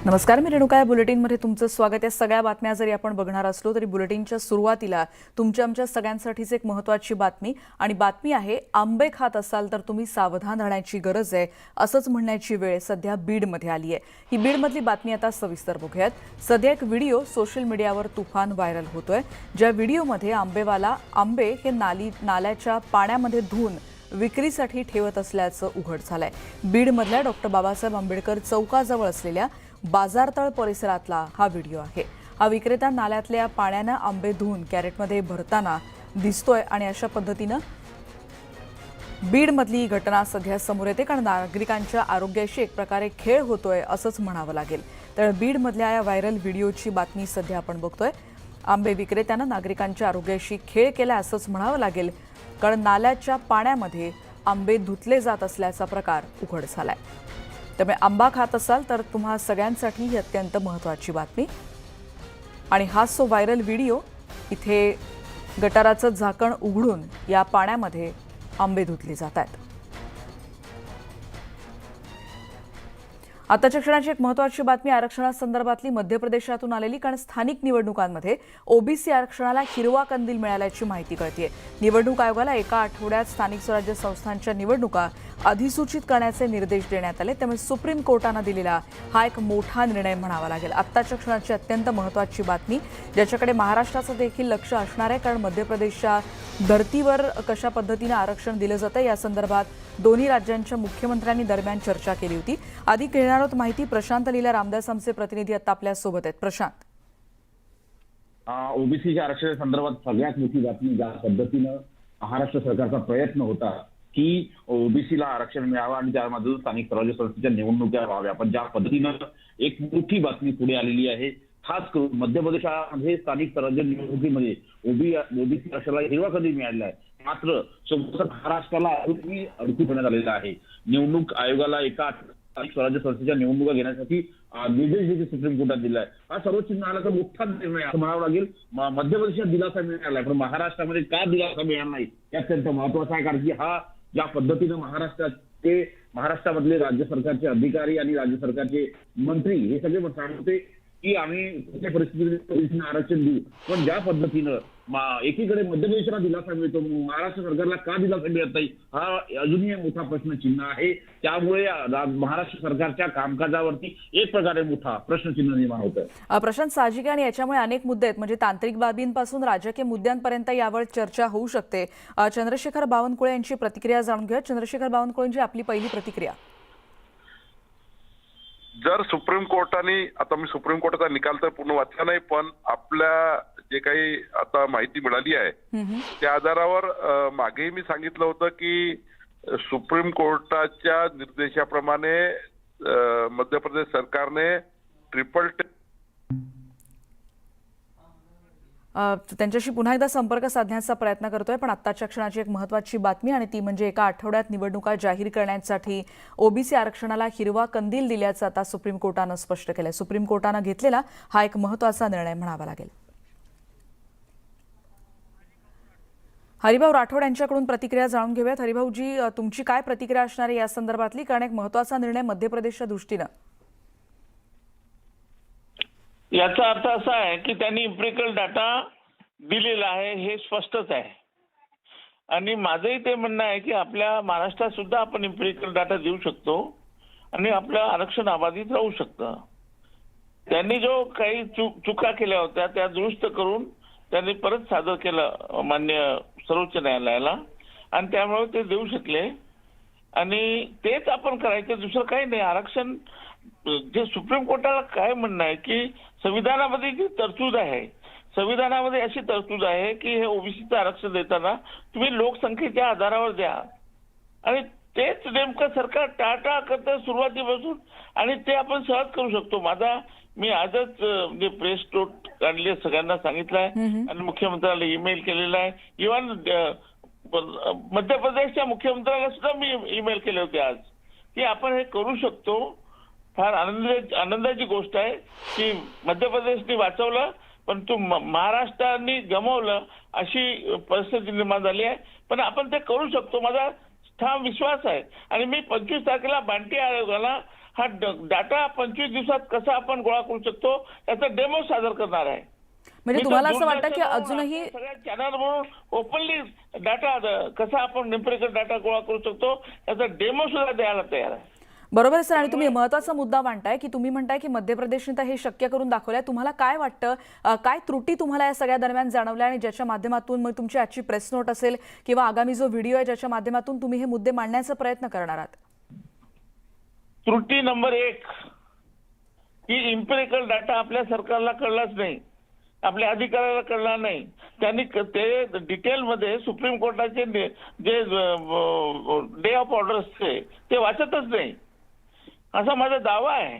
नमस्कार, मी रेणुका. बुलेटिनमध्ये तुमचं स्वागत आहे. सगळ्या बातम्या जरी आपण बघणार असलो तरी बुलेटिनच्या सुरुवातीला आमच्या सगळ्यांसाठीच एक महत्त्वाची बातमी आणि बातमी आहे, आंबे खात असाल तर तुम्ही सावधान राहण्याची गरज आहे असंच म्हणण्याची वेळ सध्या बीडमध्ये आली आहे. ही बीडमधली बातमी आता सविस्तर बघूयात. सध्या एक व्हिडिओ सोशल मीडियावर तुफान व्हायरल होतोय, ज्या व्हिडिओमध्ये आंबे हे नाल्याच्या पाण्यामध्ये धुवून विक्रीसाठी ठेवत असल्याचं उघड झालंय. बीडमधल्या डॉक्टर बाबासाहेब आंबेडकर चौकाजवळ असलेल्या बाजारतळ परिसरातला हा व्हिडिओ आहे. हा विक्रेता नाल्यातल्या पाण्यानं आंबे धुवून कॅरेटमध्ये भरताना दिसतोय आणि अशा पद्धतीनं बीडमधली ही घटना सध्या समोर येते, कारण नागरिकांच्या आरोग्याशी एक प्रकारे खेळ होतोय असंच म्हणावं लागेल. तर बीडमधल्या या व्हायरल व्हिडिओची बातमी सध्या आपण बघतोय. आंबे विक्रेत्यानं नागरिकांच्या आरोग्याशी खेळ केला असंच म्हणावं लागेल, कारण नाल्याच्या पाण्यामध्ये आंबे धुतले जात असल्याचा प्रकार उघड झालाय. त्यामुळे आंबा खात असाल तर तुम्हा सगळ्यांसाठी ही अत्यंत महत्त्वाची बातमी. आणि हाच तो व्हायरल व्हिडिओ. इथे गटाराचं झाकण उघडून या पाण्यामध्ये आंबे धुतले जात आहेत. आताच्या क्षणाची एक महत्त्वाची बातमी आरक्षणासंदर्भातली मध्य प्रदेशातून आलेली, कारण स्थानिक निवडणुकांमध्ये ओबीसी आरक्षणाला हिरवा कंदील मिळाल्याची माहिती कळतेय. निवडणूक आयोगाला एका आठवड्यात स्थानिक स्वराज्य संस्थांच्या निवडणुका अधिसूचित करण्याचे निर्देश देण्यात आले. त्यामुळे सुप्रीम कोर्टानं दिलेला हा एक मोठा निर्णय म्हणावा लागेल. आत्ताच्या क्षणाची अत्यंत महत्त्वाची बातमी, ज्याच्याकडे महाराष्ट्राचं देखील लक्ष असणार आहे, कारण मध्य प्रदेशच्या धर्तीवर कशा पद्धतीनं आरक्षण दिलं जातं या संदर्भात दोन्ही राज्यांच्या मुख्यमंत्र्यांनी दरम्यान चर्चा केली होती. अधिक घेणार आहोत माहिती प्रशांत लीला रामदास, आमचे प्रतिनिधी आता आपल्या सोबत आहेत. प्रशांत, ओबीसीच्या आरक्षणासंदर्भात सगळ्यात मोठी बातमी, ज्या पद्धतीनं महाराष्ट्र सरकारचा प्रयत्न होता की ओबीसीला आरक्षण मिळावं आणि त्यामधून स्थानिक स्वराज्य संस्थेच्या निवडणुका व्हाव्या, पण ज्या पद्धतीनं एक मोठी बातमी पुढे आलेली आहे. खास करून मध्य प्रदेशामध्ये स्थानिक स्वराज्य निवडणुकीमध्ये ओबीसी आरक्षणाला हिरवा कंदील मिळालेला आहे. मात्र महाराष्ट्राला अजूनही अडकू ठेवण्यात आलेला आहे. निवडणूक आयोगाला एका स्थानिक स्वराज्य संस्थेच्या निवडणुका घेण्यासाठी निर्देश देखील सुप्रीम कोर्टात दिला आहे. हा सर्वोच्च न्यायालयाचा मोठा निर्णय असं म्हणावं लागेल. मध्य प्रदेशात दिलासा मिळाला आहे, पण महाराष्ट्रामध्ये का दिलासा मिळाला नाही हे अत्यंत महत्वाचं आहे. कारण की हा ज्या पद्धतीनं महाराष्ट्रामधले राज्य सरकारचे अधिकारी आणि राज्य सरकारचे मंत्री हे सगळे सांगत होते की आम्ही कुठल्या परिस्थितीत आरक्षण देऊ, पण ज्या पद्धतीनं एकीकडे मध्य प्रदेशाला दिलासा मिळतो, महाराष्ट्र सरकारला का दिलासा मिळत नाही हा अजूनही मोठा प्रश्नचिन्ह आहे. त्यामुळे महाराष्ट्र सरकारच्या कामकाजावरती एक प्रकारे मोठा प्रश्नचिन्ह निर्माण होतं. प्रशांत, साहजिक आणि याच्यामुळे अनेक मुद्दे आहेत, म्हणजे तांत्रिक बाबींपासून राजकीय मुद्द्यांपर्यंत यावर चर्चा होऊ शकते. चंद्रशेखर बावनकुळे यांची प्रतिक्रिया जाणून घेऊया. चंद्रशेखर बावनकुळेंची आपली पहिली प्रतिक्रिया. जर सुप्रीम कोर्टाने, आता मी सुप्रीम कोर्टाचा निकाल तर पूर्ण वाचला नाही, पण आपल्या जे काही आता माहिती मिळाली आहे त्या आधारावर मागेही मी सांगितलं होतं की सुप्रीम कोर्टाच्या निर्देशाप्रमाणे मध्य प्रदेश सरकारने ट्रिपल त्यांच्याशी पुन्हा एकदा संपर्क साधण्याचा प्रयत्न करतोय, पण आत्ताच्या क्षणाची एक महत्त्वाची बातमी आणि ती म्हणजे एका आठवड्यात निवडणुका जाहीर करण्यासाठी ओबीसी आरक्षणाला हिरवा कंदील दिल्याचं आता सुप्रीम कोर्टानं स्पष्ट केलंय. सुप्रीम कोर्टानं घेतलेला हा एक महत्त्वाचा निर्णय म्हणावा लागेल. हरिभाऊ राठोड यांच्याकडून प्रतिक्रिया जाणून घेऊयात. हरिभाऊजी, तुमची काय प्रतिक्रिया असणार आहे या संदर्भातली, कारण एक महत्त्वाचा निर्णय मध्य प्रदेशच्या दृष्टीनं. याचा अर्थ असा आहे की त्यांनी इम्पिरिकल डाटा दिलेला आहे हे स्पष्टच आहे. आणि माझंही ते म्हणणं आहे की आपल्या महाराष्ट्रात सुद्धा आपण इम्पिरिकल डाटा देऊ शकतो आणि आपलं आरक्षण अबाधित राहू शकतं. त्यांनी जो काही चुका केल्या होत्या त्या दुरुस्त करून त्यांनी परत सादर केलं मान्य सर्वोच्च न्यायालयाला आणि त्यामुळे ते देऊ शकले. आणि तेच आपण करायचं, दुसरं काही नाही. आरक्षण जे सुप्रीम कोर्टाला काय म्हणणं आहे की संविधानामध्ये जी तरतूद आहे, संविधानामध्ये अशी तरतूद आहे की हे ओबीसीचं आरक्षण देताना तुम्ही लोकसंख्येच्या आधारावर द्या. आणि तेच नेमकं सरकार टाळटाळ करतं सुरुवातीपासून आणि ते आपण सहज करू शकतो. मी आजच म्हणजे प्रेस नोट काढली, सगळ्यांना सांगितलं आहे आणि मुख्यमंत्र्याला ईमेल केलेला आहे. इव्हन मध्य प्रदेशच्या मुख्यमंत्र्याला सुद्धा मी ईमेल केले होते आज की आपण हे करू शकतो. फार आनंदाची गोष्ट आहे की मध्य प्रदेशने वाचवलं, पण महाराष्ट्राने गमावलं अशी परिस्थिती निर्माण झाली आहे. पण आपण ते करू शकतो, माझा ठाम विश्वास आहे. आणि मी 25 तारखेला बांटी आयोगाला हा डाटा 25 दिवसात कसा आपण गोळा करू शकतो याचा डेमो सादर करणार आहे. म्हणजे तुम्हाला असं वाटतं की अजूनही सगळ्या चॅनल म्हणून ओपनली डाटा कसा आपण एम्पिरिकल डाटा गोळा करू शकतो याचा डेमो सुद्धा द्यायला तयार आहे. बरोबर सर, आणि तुम्ही महत्त्वाचा मुद्दा मांडताय की तुम्ही म्हणताय की मध्य प्रदेशने तर हे शक्य करून दाखवलंय. तुम्हाला काय वाटतं, काय त्रुटी तुम्हाला या सगळ्या दरम्यान जाणवल्या आणि ज्याच्या माध्यमातून मग तुमची आजची प्रेस नोट असेल किंवा आगामी जो व्हिडिओ आहे ज्याच्या माध्यमातून तुम्ही हे मुद्दे मांडण्याचा प्रयत्न करणार आहात? त्रुटी नंबर 1 की इम्पेरिकल डाटा आपल्या सरकारला कळलाच नाही, आपल्या अधिकाऱ्याला कळला नाही. त्यांनी ते डिटेलमध्ये सुप्रीम कोर्टाचे जे डे ऑफ ऑर्डर्स ते वाचतच नाही असा माझा दावा आहे.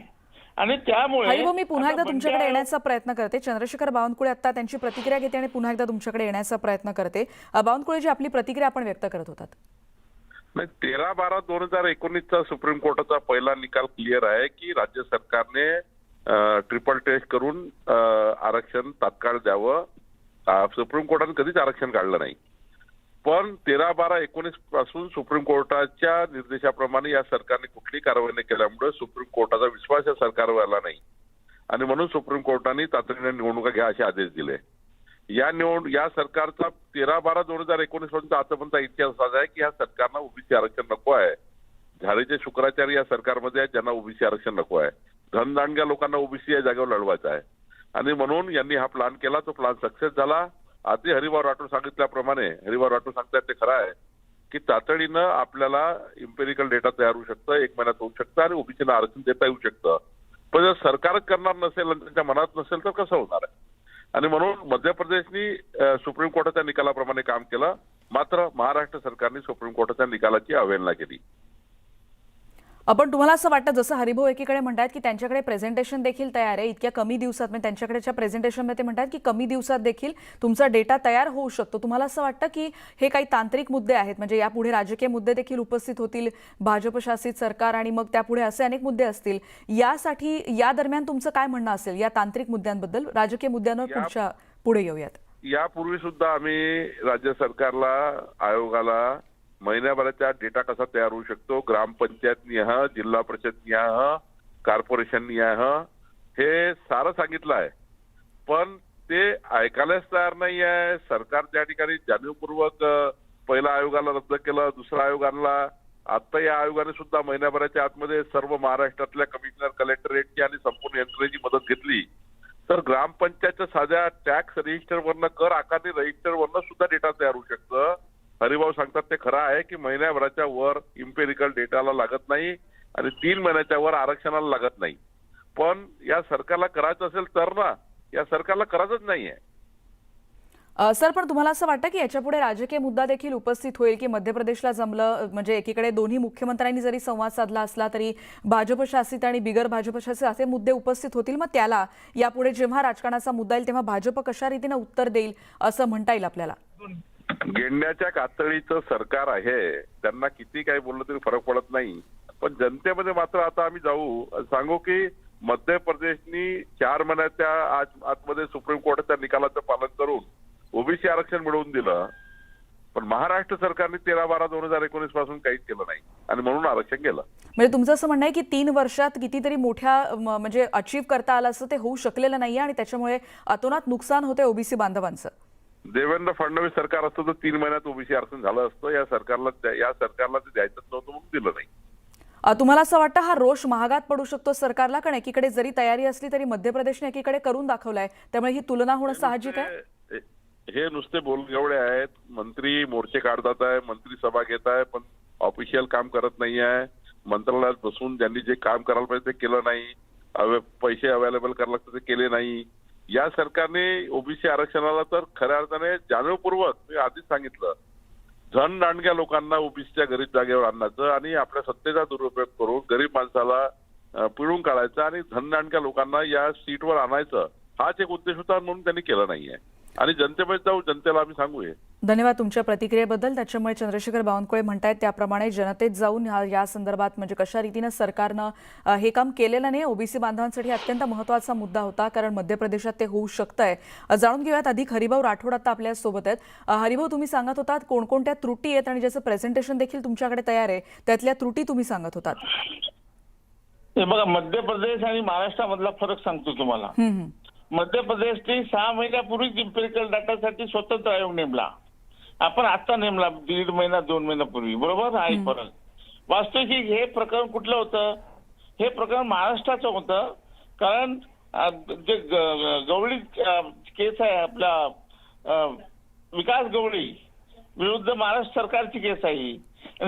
आणि त्यामुळे हरिभाऊ, मी पुन्हा एकदा तुमच्याकडे येण्याचा प्रयत्न करते. चंद्रशेखर बावनकुळे आता त्यांची प्रतिक्रिया घेते आणि पुन्हा एकदा तुमच्याकडे येण्याचा प्रयत्न करते. बावनकुळेजी, आपली प्रतिक्रिया आपण व्यक्त करत होतात. नाही, 13/12/2019चा सुप्रीम कोर्टाचा पहिला निकाल क्लिअर आहे की राज्य सरकारने ट्रिपल टेस्ट करून आरक्षण तात्काळ द्यावं. सुप्रीम कोर्टाने कधीच आरक्षण काढलं नाही. पण 13/12/19 पासून सुप्रीम कोर्टाच्या निर्देशाप्रमाणे या सरकारने कुठली कारवाई न केल्यामुळे सुप्रीम कोर्टाचा विश्वास या सरकारवर आला नाही आणि म्हणून सुप्रीम कोर्टाने तातडीने निवडणुका घ्या असे आदेश दिले. या सरकारचा 13/12/2019 पासून आतापर्यंत इतिहास असा आहे की या सरकारनं ओबीसी आरक्षण नको आहे. झालेचे शुक्राचार्य या सरकारमध्ये आहेत ज्यांना ओबीसी आरक्षण नको आहे. धनदांडग्या लोकांना ओबीसी या जागेवर लढवायचा आहे आणि म्हणून यांनी हा प्लॅन केला. तो प्लॅन सक्सेस झाला. आधी हरिभाऊ राठोड सांगितल्याप्रमाणे हरिभाऊ राठोड सांगतात ते खरं आहे की तातडीनं आपल्याला इम्पेरिकल डेटा तयार होऊ शकतं, 1 महिन्यात होऊ शकतं आणि ओबीसीला आरक्षण देता येऊ शकतं. पण जर सरकारच करणार नसेल आणि त्यांच्या मनात नसेल तर कसं होणार आहे? आणि म्हणून मध्य प्रदेशनी सुप्रीम कोर्टाच्या निकालाप्रमाणे काम केलं, मात्र महाराष्ट्र सरकारने सुप्रीम कोर्टाच्या निकालाची अवहेलना केली. पण तुम्हाला असं वाटतं, जसं हरिभाऊ एकीकडे म्हणतात की त्यांच्याकडे प्रेझेंटेशन देखील तयार आहे, इतक्या कमी दिवसात, म्हणजे त्यांच्याकडेच्या प्रेझेंटेशनमध्ये म्हणतात की कमी दिवसात देखील तुमचा डेटा तयार होऊ शकतो. तुम्हाला असं वाटतं की हे काही तांत्रिक मुद्दे आहेत, म्हणजे यापुढे राजकीय मुद्दे देखील उपस्थित होतील, भाजप शासित सरकार आणि मग त्यापुढे असे अनेक मुद्दे असतील, यासाठी या दरम्यान तुमचं काय म्हणणं असेल या तांत्रिक मुद्द्यांबद्दल? राजकीय मुद्द्यांवर पुढे येऊयात. यापूर्वी सुद्धा आम्ही राज्य सरकारला, आयोगाला महिन्याभराचा डेटा कसा तयार होऊ शकतो, ग्रामपंचायत निहाय, जिल्हा परिषद निहाय, कॉर्पोरेशन निहाय, हे सारं सांगितलं आहे. पण ते ऐकायलाच तयार नाही आहे. सरकार त्या ठिकाणी जाणीवपूर्वक पहिल्या आयोगाला रद्द केलं, दुसऱ्या आयोगाला. आता या आयोगाने सुद्धा महिन्याभराच्या आतमध्ये सर्व महाराष्ट्रातल्या कमिशनर, कलेक्टरेटची आणि संपूर्ण यंत्रणेची मदत घेतली तर ग्रामपंचायतच्या साध्या टॅक्स रजिस्टरवरनं, कर आकारणी रजिस्टरवरनं सुद्धा डेटा तयार होऊ शकतं. हरिभाऊ सांगतात ते खरं आहे की महिन्याभराच्या वर इम्पेरिकल डेटाला लागत नाही आणि 3 महिन्याच्या वर आरक्षणाला लागत नाही. पण या सरकारला करायचं असेल तर ना, या सरकारला करायचंच नाहीये. सर, पण तुम्हाला असं वाटतं की याच्यापुढे राजकीय मुद्दा देखील उपस्थित होईल की मध्य प्रदेशला जमलं, म्हणजे एकीकडे दोन्ही मुख्यमंत्र्यांनी जरी संवाद साधला असला तरी भाजप शासित आणि बिगर भाजप शासित असे मुद्दे उपस्थित होतील, मग त्याला यापुढे जेव्हा राजकारणाचा मुद्दा येईल तेव्हा भाजप कशा रीतीने उत्तर देईल असं म्हणता येईल आपल्याला? गेंड्याच्या कातळीचं सरकार आहे, त्यांना किती काही बोललं तरी फरक पडत नाही. पण जनतेमध्ये मात्र आता आम्ही जाऊ सांगू की मध्य प्रदेशनी 4 महिन्याच्या आतमध्ये सुप्रीम कोर्टाच्या निकालाचं पालन करून ओबीसी आरक्षण मिळवून दिलं. पण महाराष्ट्र सरकारने 13/12/2019 पासून काहीच केलं नाही आणि म्हणून आरक्षण गेलं. म्हणजे तुमचं असं म्हणणं आहे की 3 वर्षात कितीतरी मोठ्या म्हणजे अचीव करता आलं असं ते होऊ शकलेलं नाहीये आणि त्याच्यामुळे अतोनात नुकसान होते ओबीसी बांधवांचं. देवेंद्र फडणवीस सरकार असतं तर 3 महिन्यात ओबीसी आरक्षण झालं असतं. या सरकारला ते द्यायचंच नव्हतं म्हणून दिलं नाही. तुम्हाला असं वाटतं हा रोष महागात पडू शकतो सरकारला? कारण एकीकडे जरी तयारी असली तरी मध्य प्रदेशने एकीकडे करून दाखवलाय, त्यामुळे ही तुलना होणं साहजिक आहे. हे नुसते बोलगवळे आहेत. मंत्री मोर्चे काढतात आहे, मंत्री सभा घेत आहे, पण ऑफिशियल काम करत नाही आहे. मंत्रालयात बसून ज्यांनी जे काम करायला पाहिजे ते केलं नाही, पैसे अवेलेबल करायला लागतात ते केले नाही. या सरकारने ओबीसी आरक्षणाला तर खऱ्या अर्थाने जाणीवपूर्वक, मी आधीच सांगितलं, धनदांडग्या लोकांना ओबीसीच्या गरीब जागेवर आणण्याचं आणि आपल्या सत्तेचा दुरुपयोग करून गरीब माणसाला पिळून काढायचं आणि धनदांडग्या लोकांना या सीटवर आणायचं, हाच एक उद्देश होता म्हणून त्यांनी केलं नाहीये. आणि जनतेमध्ये जाऊ, जनतेला आम्ही सांगूया. धन्यवाद तुमच्या प्रतिक्रियेबद्दल. त्याच्यामुळे चंद्रशेखर बावनकुळे म्हणतायत त्याप्रमाणे जनतेत जाऊन या संदर्भात म्हणजे कशा रीतीनं सरकारनं हे काम केलेलं नाही. ओबीसी बांधवांसाठी अत्यंत महत्त्वाचा मुद्दा होता, कारण मध्य प्रदेशात ते होऊ शकतंय. जाणून घेऊयात अधिक. हरिभाऊ राठोड आता आपल्या सोबत आहेत. हरिभाऊ, तुम्ही सांगत होतात कोणकोणत्या त्रुटी आहेत आणि ज्याचं प्रेझेंटेशन देखील तुमच्याकडे तयार आहे, त्यातल्या त्रुटी तुम्ही सांगत होतात. हे बघा, मध्य प्रदेश आणि महाराष्ट्रामधला फरक सांगतो तुम्हाला. मध्य प्रदेशने 6 महिन्यापूर्वीच इम्पेरिकल डाटासाठी स्वतंत्र आयोग नेमला. आपण आता नेमला 1.5 महिना 2 महिन्यापूर्वी. बरोबर, हा एक फरक. वास्तविक हे प्रकरण कुठलं होतं? हे प्रकरण महाराष्ट्राचं होतं. कारण जे गवळी केस आहे आपला विकास गवळी विरुद्ध महाराष्ट्र सरकारची केस आहे ही.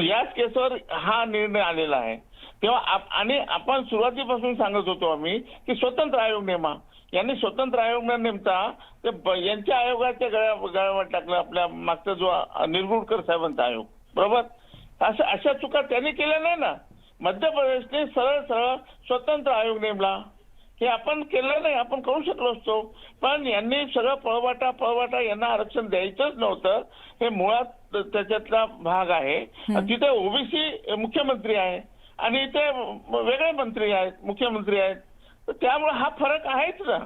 याच केसवर हा निर्णय आलेला आहे. तेव्हा आणि आपण सुरुवातीपासून सांगत होतो आम्ही की स्वतंत्र आयोग नेमा. यांनी स्वतंत्र आयोग न नेमता ते यांच्या आयोगाच्या गळ्यावर टाकलं, आपल्या मागचा जो निरगुडकर साहेबांचा आयोग. बरोबर, अशा चुका त्यांनी केल्या नाही ना. मध्य प्रदेशने सरळ सरळ स्वतंत्र आयोग नेमला. हे आपण केलं नाही, आपण करू शकलो असतो. पण यांनी सगळं पळवाटा यांना आरक्षण द्यायचंच नव्हतं. हे मुळात त्याच्यातला भाग आहे. तिथे ओबीसी मुख्यमंत्री आहे आणि इथे वेगळे मंत्री आहेत, मुख्यमंत्री आहेत. तर त्यामुळे हा फरक आहेच ना.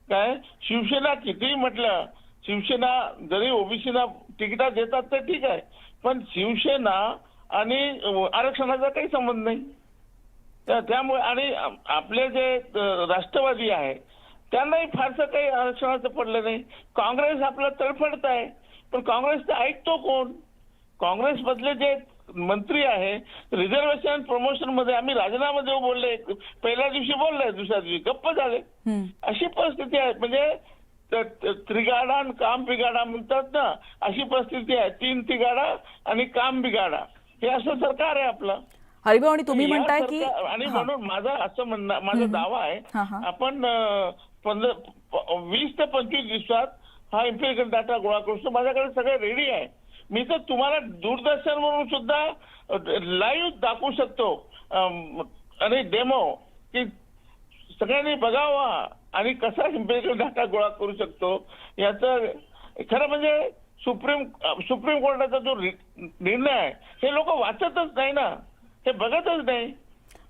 काय शिवसेना कितीही म्हटलं, शिवसेना जरी ओबीसीला तिकिटा देतात तर ठीक आहे, पण शिवसेना आणि आरक्षणाचा काही संबंध नाही. त्यामुळे आणि आपले जे राष्ट्रवादी आहे त्यांनाही फारसं काही आरक्षणाचं पडलं नाही. काँग्रेस आपलं तडफडत आहे, पण काँग्रेसचं ऐकतो कोण? काँग्रेस मधले जे मंत्री आहे रिझर्वेशन प्रमोशन मध्ये आम्ही राजीनामा देऊ बोलले, पहिल्या दिवशी बोलले, दुसऱ्या दिवशी गप्प झाले. अशी परिस्थिती आहे. म्हणजे त्रिगाडा आणि काम बिगाडा म्हणतात ना, अशी परिस्थिती आहे. 3 तिगाडा आणि काम बिगाडा, हे असं सरकार आहे आपलं. हरिभाऊ, आणि तुम्ही म्हणताय की आणि म्हणून माझा दावा आहे, आपण 20 ते 25 दिवसात हा इम्पेरिकल डाटा गोळा करू. माझ्याकडे सगळं रेडी आहे. मी तर तुम्हाला दूरदर्शनवरून सुद्धा लाईव्ह दाखवू शकतो आणि डेमो, की सगळ्यांनी बघावा आणि कसा इम्पेरिकल डाटा गोळा करू शकतो. याचं खरं म्हणजे सुप्रीम कोर्टाचा जो निर्णय आहे हे लोक वाचतच नाही ना, हे बघतच नाही.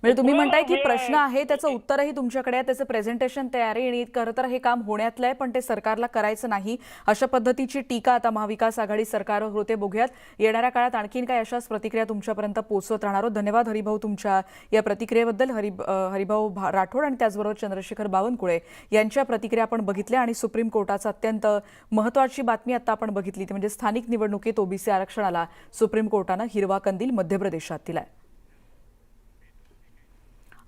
म्हणजे तुम्ही म्हणताय की प्रश्न आहे, त्याचं उत्तरही तुमच्याकडे आहे, त्याचं प्रेझेंटेशन तयार आहे आणि खरं तर हे काम होण्यातलं आहे, पण ते सरकारला करायचं नाही, अशा पद्धतीची टीका आता महाविकास आघाडी सरकारवर होते. बघूयात येणाऱ्या काळात आणखीन काय अशाच प्रतिक्रिया तुमच्यापर्यंत पोहोचवत राहणार आहोत. धन्यवाद हरिभाऊ तुमच्या या प्रतिक्रियेबद्दल. हरिभाऊ राठोड आणि त्याचबरोबर चंद्रशेखर बावनकुळे यांच्या प्रतिक्रिया आपण बघितल्या. आणि सुप्रीम कोर्टाचा अत्यंत महत्त्वाची बातमी आता आपण बघितली, ती म्हणजे स्थानिक निवडणुकीत ओबीसी आरक्षणाला सुप्रीम कोर्टानं हिरवा कंदील मध्य प्रदेशात दिलाय.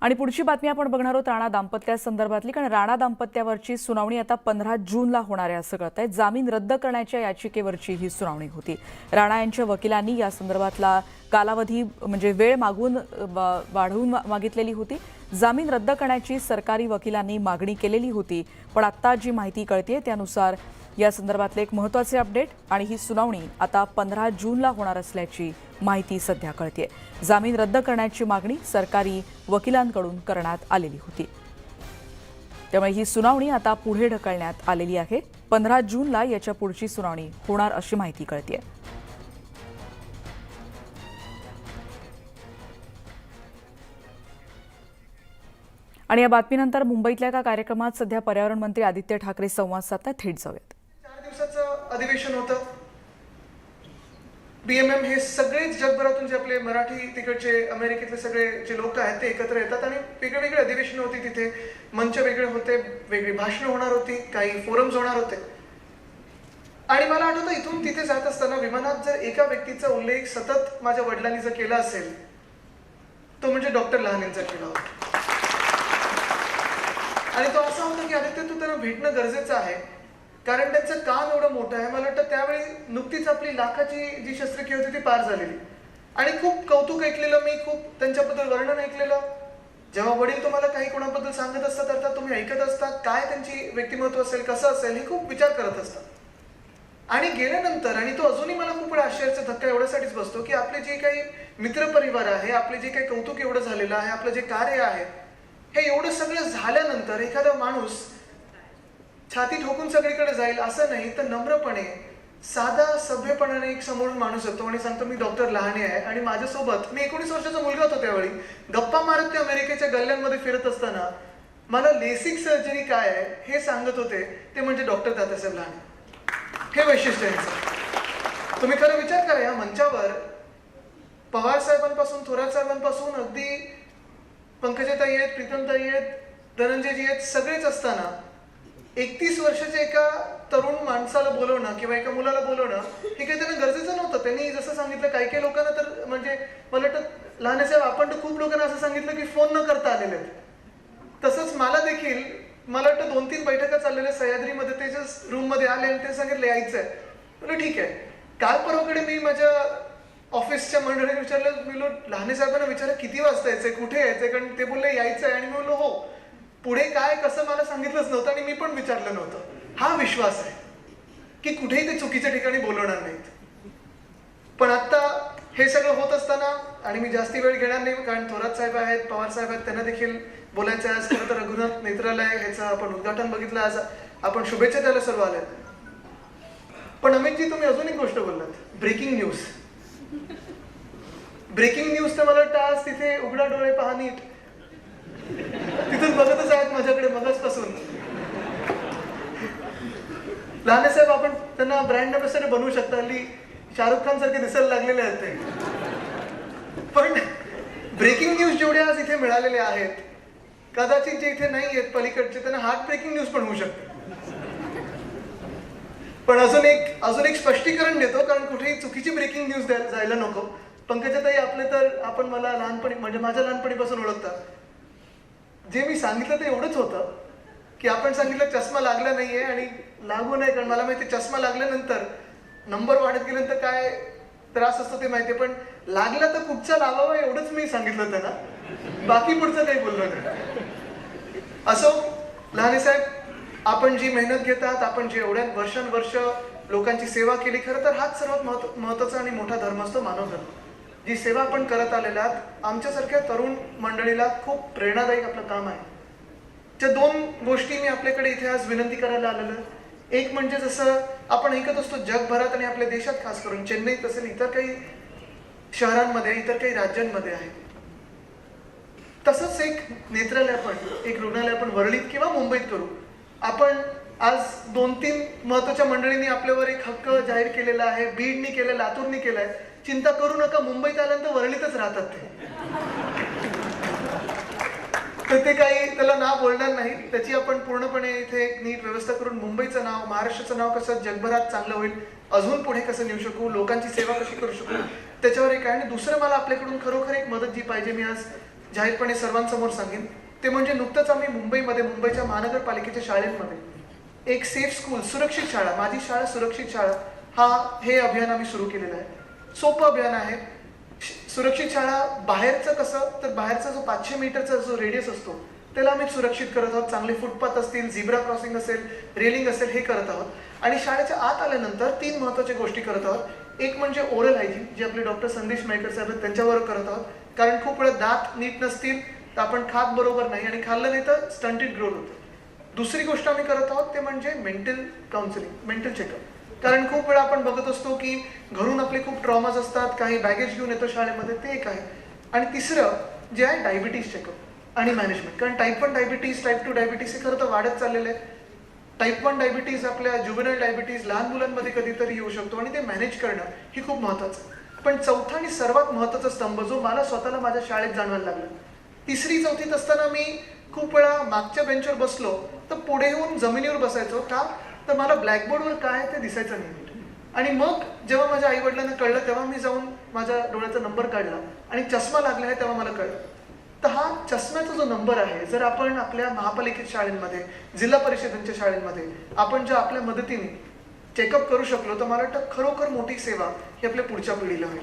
आणि पुढची बातमी आपण बघणार आहोत राणा दाम्पत्यासंदर्भातली, कारण राणा दाम्पत्यावरची सुनावणी आता 15 जूनला होणार आहे असं कळतंय. जामीन रद्द करण्याच्या याचिकेवरची ही सुनावणी होती. राणा यांच्या वकिलांनी या संदर्भातला कालावधी म्हणजे वेळ वाढवून मागितलेली होती. जामीन रद्द करण्याची सरकारी वकिलांनी मागणी केलेली होती, पण आता जी माहिती कळतेय त्यानुसार या संदर्भातले एक महत्त्वाचे अपडेट आणि ही सुनावणी आता 15 जूनला होणार असल्याची माहिती सध्या कळतेय. जामीन रद्द करण्याची मागणी सरकारी वकिलांकडून करण्यात आलेली होती, त्यामुळे ही सुनावणी आता पुढे ढकलण्यात आलेली आहे. 15 जूनला याच्या पुढची सुनावणी होणार अशी माहिती कळतेय. आणि या बातमीनंतर मुंबईतल्या एका कार्यक्रमात सध्या पर्यावरण मंत्री आदित्य ठाकरे संवाद साधतात. थेट जाऊयात. 4 दिवसाचं अधिवेशन होतं. बीएमएम हे सगळेच जगभरातून जे आपले मराठी तिकडचे अमेरिकेतले सगळे जे लोक आहेत ते एकत्र येतात आणि वेगवेगळे अधिवेशन होती. तिथे मंच वेगळे होते, वेगळी भाषणं होणार होती, काही फोरम्स होणार होते. आणि मला आठवतं इथून तिथे जात असताना विमानात जर एका व्यक्तीचा उल्लेख सतत माझ्या वडिलांनी जर केला असेल तो म्हणजे डॉक्टर लहान यांचा केला होता. आणि तो असा होता की आदित्य तू त्यांना भेटणं गरजेचं आहे, कारण त्यांचं काम एवढं मोठं आहे. मला वाटतं त्यावेळी नुकतीच आपली लाखाची जी शस्त्रक्रिया होती ती पार झालेली आणि खूप कौतुक ऐकलेलं मी, खूप त्यांच्याबद्दल वर्णन ऐकलेलं. जेव्हा वडील तुम्हाला काही कोणाबद्दल सांगत असतात अर्थात तुम्ही ऐकत असतात, काय त्यांची व्यक्तिमत्व असेल, कसं असेल हे खूप विचार करत असतात. आणि गेल्यानंतर आणि तो अजूनही मला खूप वेळा आश्चर्याचा धक्का एवढ्यासाठीच बसतो की आपले जे काही मित्रपरिवार आहे, आपले जे काही कौतुक एवढं झालेलं आहे, आपलं जे कार्य आहे, हे एवढं सगळं झाल्यानंतर एखादा माणूस छाती ठोकून सगळीकडे जाईल असं नाही, तर नम्रपणे साधा सभ्यपणाने एक समोरून माणूस येतो आणि सांगतो मी डॉक्टर लहाने आहे आणि माझ्यासोबत मी 19 वर्षाचा मुलगा होतो त्यावेळी गप्पा मारत ते अमेरिकेच्या गल्ल्यांमध्ये फिरत असताना मला लेसिक सर्जरी काय आहे हे सांगत होते, ते म्हणजे डॉक्टर तात्यासाहेब लहाने. हे वैशिष्ट्य आहे. तुम्ही खरं विचार करा, या मंचावर पवार साहेबांपासून, थोरात साहेबांपासून अगदी पंकजाताई आहेत, प्रीतमताई आहेत, धनंजयजी आहेत, सगळेच असताना 31 वर्षाच्या एका तरुण माणसाला बोलवणं किंवा एका मुलाला बोलवणं हे काही त्यांना गरजेचं नव्हतं. त्यांनी जसं सांगितलं, काही काही लोकांना तर म्हणजे मला वाटतं लहान साहेब आपण तर खूप लोकांना असं सांगितलं की फोन न करता आलेले आहेत. तसंच मला देखील मला वाटतं 2-3 बैठका चाललेल्या सह्याद्रीमध्ये त्याच्या रूममध्ये आले आणि ते सांगितलं यायचं आहे. म्हणलं ठीक आहे. काल परवाकडे मी माझ्या ऑफिसच्या मंडळीने विचारलं, मी लहाने साहेबांना विचारलं किती वाजता यायचंय, कुठे यायचंय, कारण ते बोलले यायचं आहे. आणि मी बोललो हो. पुढे काय कसं मला सांगितलंच नव्हतं आणि मी पण विचारलं नव्हतं. हा विश्वास आहे की कुठेही ते चुकीच्या ठिकाणी बोलवणार नाहीत. पण आता हे सगळं होत असताना, आणि मी जास्ती वेळ घेणार नाही कारण थोरात साहेब आहेत, पवार साहेब आहेत, त्यांना देखील बोलायचं आहे. आज खरं तर रघुनाथ नेत्रालय ह्याचं आपण उद्घाटन बघितलं. आज आपण शुभेच्छा द्यायला सर्व आले. पण अमितजी तुम्ही अजून एक गोष्ट बोललात, ब्रेकिंग न्यूज. ब्रेकिंग न्यूज तर मला वाटतं आज तिथे उघडा डोळे पहा नीट तिथून बघतच आहेत माझ्याकडे मगाचपासून. लहाने साहेब आपण त्यांना ब्रँड अँबॅसेडर बनवू शकता. हल्ली शाहरुख खान सारखे दिसायला लागलेले आहेत ते. पण ब्रेकिंग न्यूज जेवढे आज इथे मिळालेले आहेत, कदाचित जे इथे नाही आहेत पलीकडचे, त्यांना हार्ट ब्रेकिंग न्यूज पण होऊ शकते. पण अजून एक स्पष्टीकरण देतो, कारण कुठेही चुकीची ब्रेकिंग न्यूज जायला नको. पंकजाताई आपले तर आपण मला लहानपणी म्हणजे माझ्या लहानपणीपासून ओळखता. जे मी सांगितलं ते एवढंच होतं की आपण सांगितलं चष्मा लागला नाहीये आणि लागू नाही, कारण मला माहिती चष्मा लागल्यानंतर नंबर वाढत गेल्यानंतर काय त्रास असतो ते माहितीये. पण लागला तर कुठचा लावावा एवढंच मी सांगितलं त्यांना, बाकी पुढचं काही बोललो नाही. असो लहाने साहेब, आपण जी मेहनत घेतात, आपण जे एवढ्या वर्षानुवर्ष लोकांची सेवा केली, खरं तर हाच सर्वात महत्वाचा आणि मोठा धर्म असतो, मानव धर्म. जी सेवा आपण करत आलेल्या आहात, आमच्यासारख्या तरुण मंडळीला खूप प्रेरणादायी आपलं काम आहे. त्या 2 गोष्टी मी आपल्याकडे इथे आज विनंती करायला आलेलो आहे. एक म्हणजे जसं आपण ऐकत असतो जगभरात आणि आपल्या देशात खास करून चेन्नईत असेल, इतर काही शहरांमध्ये, इतर काही राज्यांमध्ये आहे, तसंच एक नेत्रालय आपण, एक रुग्णालय आपण वरळीत किंवा मुंबईत करू. आपण आज 2-3 महत्वाच्या मंडळींनी आपल्यावर एक हक्क जाहीर केलेला आहे. बीडनी केलं, लातूरनी केलंय. चिंता करू नका, मुंबईत आल्यानंतर वरळीतच राहतात ते. तर ते काही त्याला नाव बोलणार नाही. त्याची आपण पूर्णपणे इथे एक नीट व्यवस्था करून मुंबईचं नाव, महाराष्ट्राचं नाव कसं जगभरात चांगलं होईल, अजून पुढे कसं नेऊ शकू, लोकांची सेवा कशी करू शकू, त्याच्यावर एक आहे. आणि दुसरं मला आपल्याकडून खरोखर एक मदत जी पाहिजे, मी आज जाहीरपणे सर्वांसमोर सांगेन, ते म्हणजे नुकतंच आम्ही मुंबईच्या महानगरपालिकेच्या शाळेमध्ये एक सेफ स्कूल, सुरक्षित शाळा, माझी शाळा सुरक्षित शाळा, हे अभियान आम्ही सुरू केलेलं आहे. सोपं अभियान आहे. सुरक्षित शाळा बाहेरचं कसं, तर बाहेरचा जो 500 मीटरचा जो रेडियस असतो त्याला आम्ही सुरक्षित करत आहोत. चांगले फुटपाथ असतील, झिब्रा क्रॉसिंग असेल, रेलिंग असेल, हे करत आहोत. आणि शाळेच्या आत आल्यानंतर 3 महत्वाच्या गोष्टी करत आहोत. एक म्हणजे ओरल हायजीन, जे आपले डॉक्टर संदेश मयेकर साहेब आहेत त्यांच्यावर करत आहोत. कारण खूप वेळा दात नीट नसतील तर आपण खात बरोबर नाही, आणि खाल्लं नाही तर स्टंटेड ग्रोथ होतं. दुसरी गोष्ट आम्ही करत आहोत ते म्हणजे मेंटल काउन्सिलिंग, मेंटल चेकअप. कारण खूप वेळा आपण बघत असतो की घरून आपले खूप ट्रॉमाज असतात, काही बॅगेज घेऊन येतो शाळेमध्ये, ते एक आहे. आणि तिसरं जे आहे डायबिटीज चेकअप आणि मॅनेजमेंट. कारण टाईप 1 डायबिटीज, टाईप 2 डायबिटीज हे खरं तर वाढत चाललेलं आहे. टाईप 1 डायबिटीज आपल्या ज्युव्हेनाइल डायबिटीज लहान मुलांमध्ये कधीतरी येऊ शकतो, आणि ते मॅनेज करणं ही खूप महत्वाचं आहे. पण चौथा आणि सर्वात महत्वाचा स्तंभ जो मला स्वतःला माझ्या शाळेत जाणवायला लागला, 3री-4थीत असताना मी खूप वेळा मागच्या बेंचवर बसलो तर पुढे येऊन जमिनीवर बसायचो. का तर मला ब्लॅकबोर्डवर काय ते दिसायचं नाही. आणि मग जेव्हा माझ्या आई वडिलांना कळलं तेव्हा मी जाऊन माझ्या डोळ्याचा नंबर काढला आणि चष्मा लागला आहे तेव्हा मला कळलं. तर हा चष्म्याचा जो नंबर आहे, जर आपण आपल्या महापालिकेच्या शाळेमध्ये, जिल्हा परिषदांच्या शाळेमध्ये आपण ज्या आपल्या मदतीने चेकअप करू शकलो, तर मला वाटतं खरोखर मोठी सेवा ही आपल्या पुढच्या पिढीला होईल.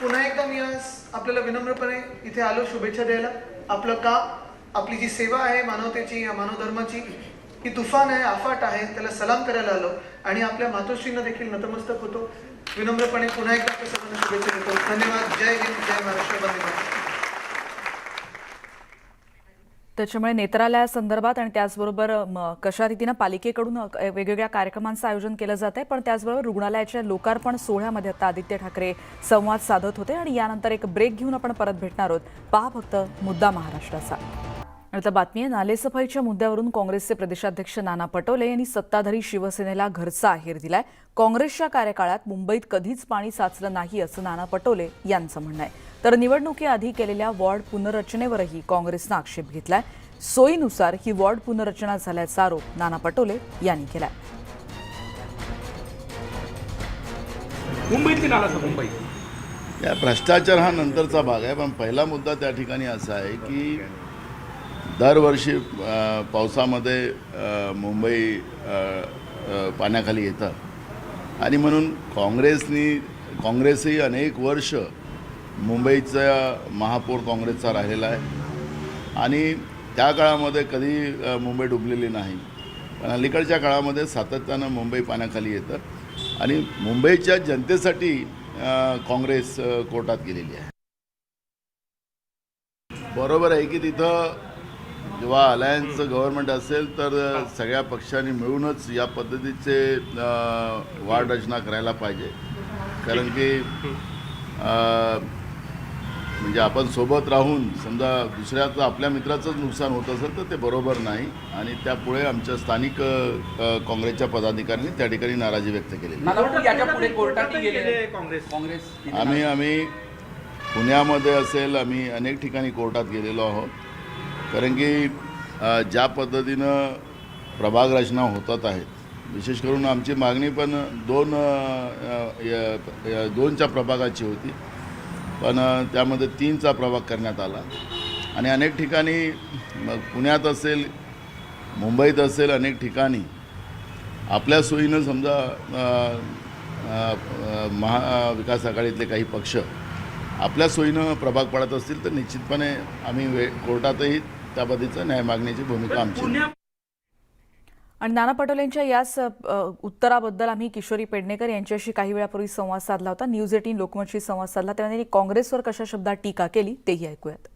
पुन्हा एकदा मी आज आपल्याला विनम्रपणे इथे आलो शुभेच्छा द्यायला. आपलं काम, आपली जी सेवा आहे मानवतेची, या मानव धर्माची, ही तुफान आहे, अफाट आहे, त्याला सलाम करायला आलो आणि आपल्या मातोश्रींना देखील नतमस्तक होतो. विनम्रपणे पुन्हा एकदा आपल्या सर्वांना शुभेच्छा देतो. धन्यवाद. जय हिंद, जय महाराष्ट्र, वंदे मातरम. त्याच्यामुळे नेत्रालयासंदर्भात आणि त्याचबरोबर कशा रीतीनं पालिकेकडून वेगवेगळ्या कार्यक्रमांचं आयोजन केलं जात आहे, पण त्याचबरोबर रुग्णालयाच्या लोकार्पण सोहळ्यामध्ये आता आदित्य ठाकरे संवाद साधत होते. आणि यानंतर एक ब्रेक घेऊन आपण परत भेटणार आहोत. पहा फक्त मुद्दा महाराष्ट्राचा. आता बातमी आहे, नालेसफाईच्या मुद्द्यावरून काँग्रेसचे प्रदेशाध्यक्ष नाना पटोले यांनी सत्ताधारी शिवसेनेला घरचा अहेर दिलाय. काँग्रेसच्या कार्यकाळात मुंबईत कधीच पाणी साचलं नाही असं नाना पटोले यांचं म्हणणं आहे. तर निवडणुकीआधी केलेल्या वॉर्ड पुनर्रचनेवरही काँग्रेसनं आक्षेप घेतलाय. सोयीनुसार ही वॉर्ड पुनर्रचना झाल्याचा आरोप नाना पटोले यांनी केलाय. मुंबईतली नालासफाई मुंबई या भ्रष्टाचार हा नंतरचा भाग आहे, पण पहिला मुद्दा त्या ठिकाणी असा आहे की दरवर्षी पावसामध्ये मुंबई पाण्याखाली येतं आणि म्हणून काँग्रेसही अनेक वर्ष मुंबईचा महापौर काँग्रेसचा राहिलेला आहे आणि त्या काळामध्ये कधी मुंबई डुबलेली नाही. पण अलीकडच्या काळामध्ये सातत्यानं मुंबई पाण्याखाली येतं आणि मुंबईच्या जनतेसाठी काँग्रेस कोर्टात गेलेली आहे. बरोबर आहे की तिथं जेव्हा अलायन्स गव्हर्नमेंट असेल तर सगळ्या पक्षांनी मिळूनच या पद्धतीचे वार्ड रचना करायला पाहिजे, कारण की म्हणजे आपण सोबत राहून समजा दुसऱ्याचं आपल्या मित्राचंच नुकसान होत असेल तर ते बरोबर नाही आणि त्यापुढे आमच्या स्थानिक काँग्रेसच्या पदाधिकाऱ्यांनी त्या ठिकाणी नाराजी व्यक्त केली. याच्या पुढे कोर्टातही गेले काँग्रेस आम्ही पुण्यामध्ये असेल, आम्ही अनेक ठिकाणी कोर्टात गेलेलो आहोत, कारण की ज्या पद्धतीनं प्रभाग रचना होतात आहेत, विशेष करून आमची मागणी पण दोनच्या प्रभागाची होती, पण त्यामध्ये 3चा प्रभाग करण्यात आला आणि अनेक ठिकाणी पुण्यात असेल, मुंबईत असेल, अनेक ठिकाणी आपल्या सोयीनं समजा महाविकास आघाडीतले काही पक्ष आपल्या सोयीनं प्रभाग पडत असतील तर निश्चितपणे आम्ही कोर्टातही त्या पद्धतीचं न्याय मागण्याची भूमिका आमची. आणि नाना पटोलेंच्या याच उत्तराबद्दल आम्ही किशोरी पेडणेकर यांच्याशी काही वेळापूर्वी संवाद साधला होता. न्यूज 18 लोकमतशी संवाद साधला, तेव्हा त्यांनी काँग्रेसवर कशा शब्दात टीका केली तेही ऐकूयात.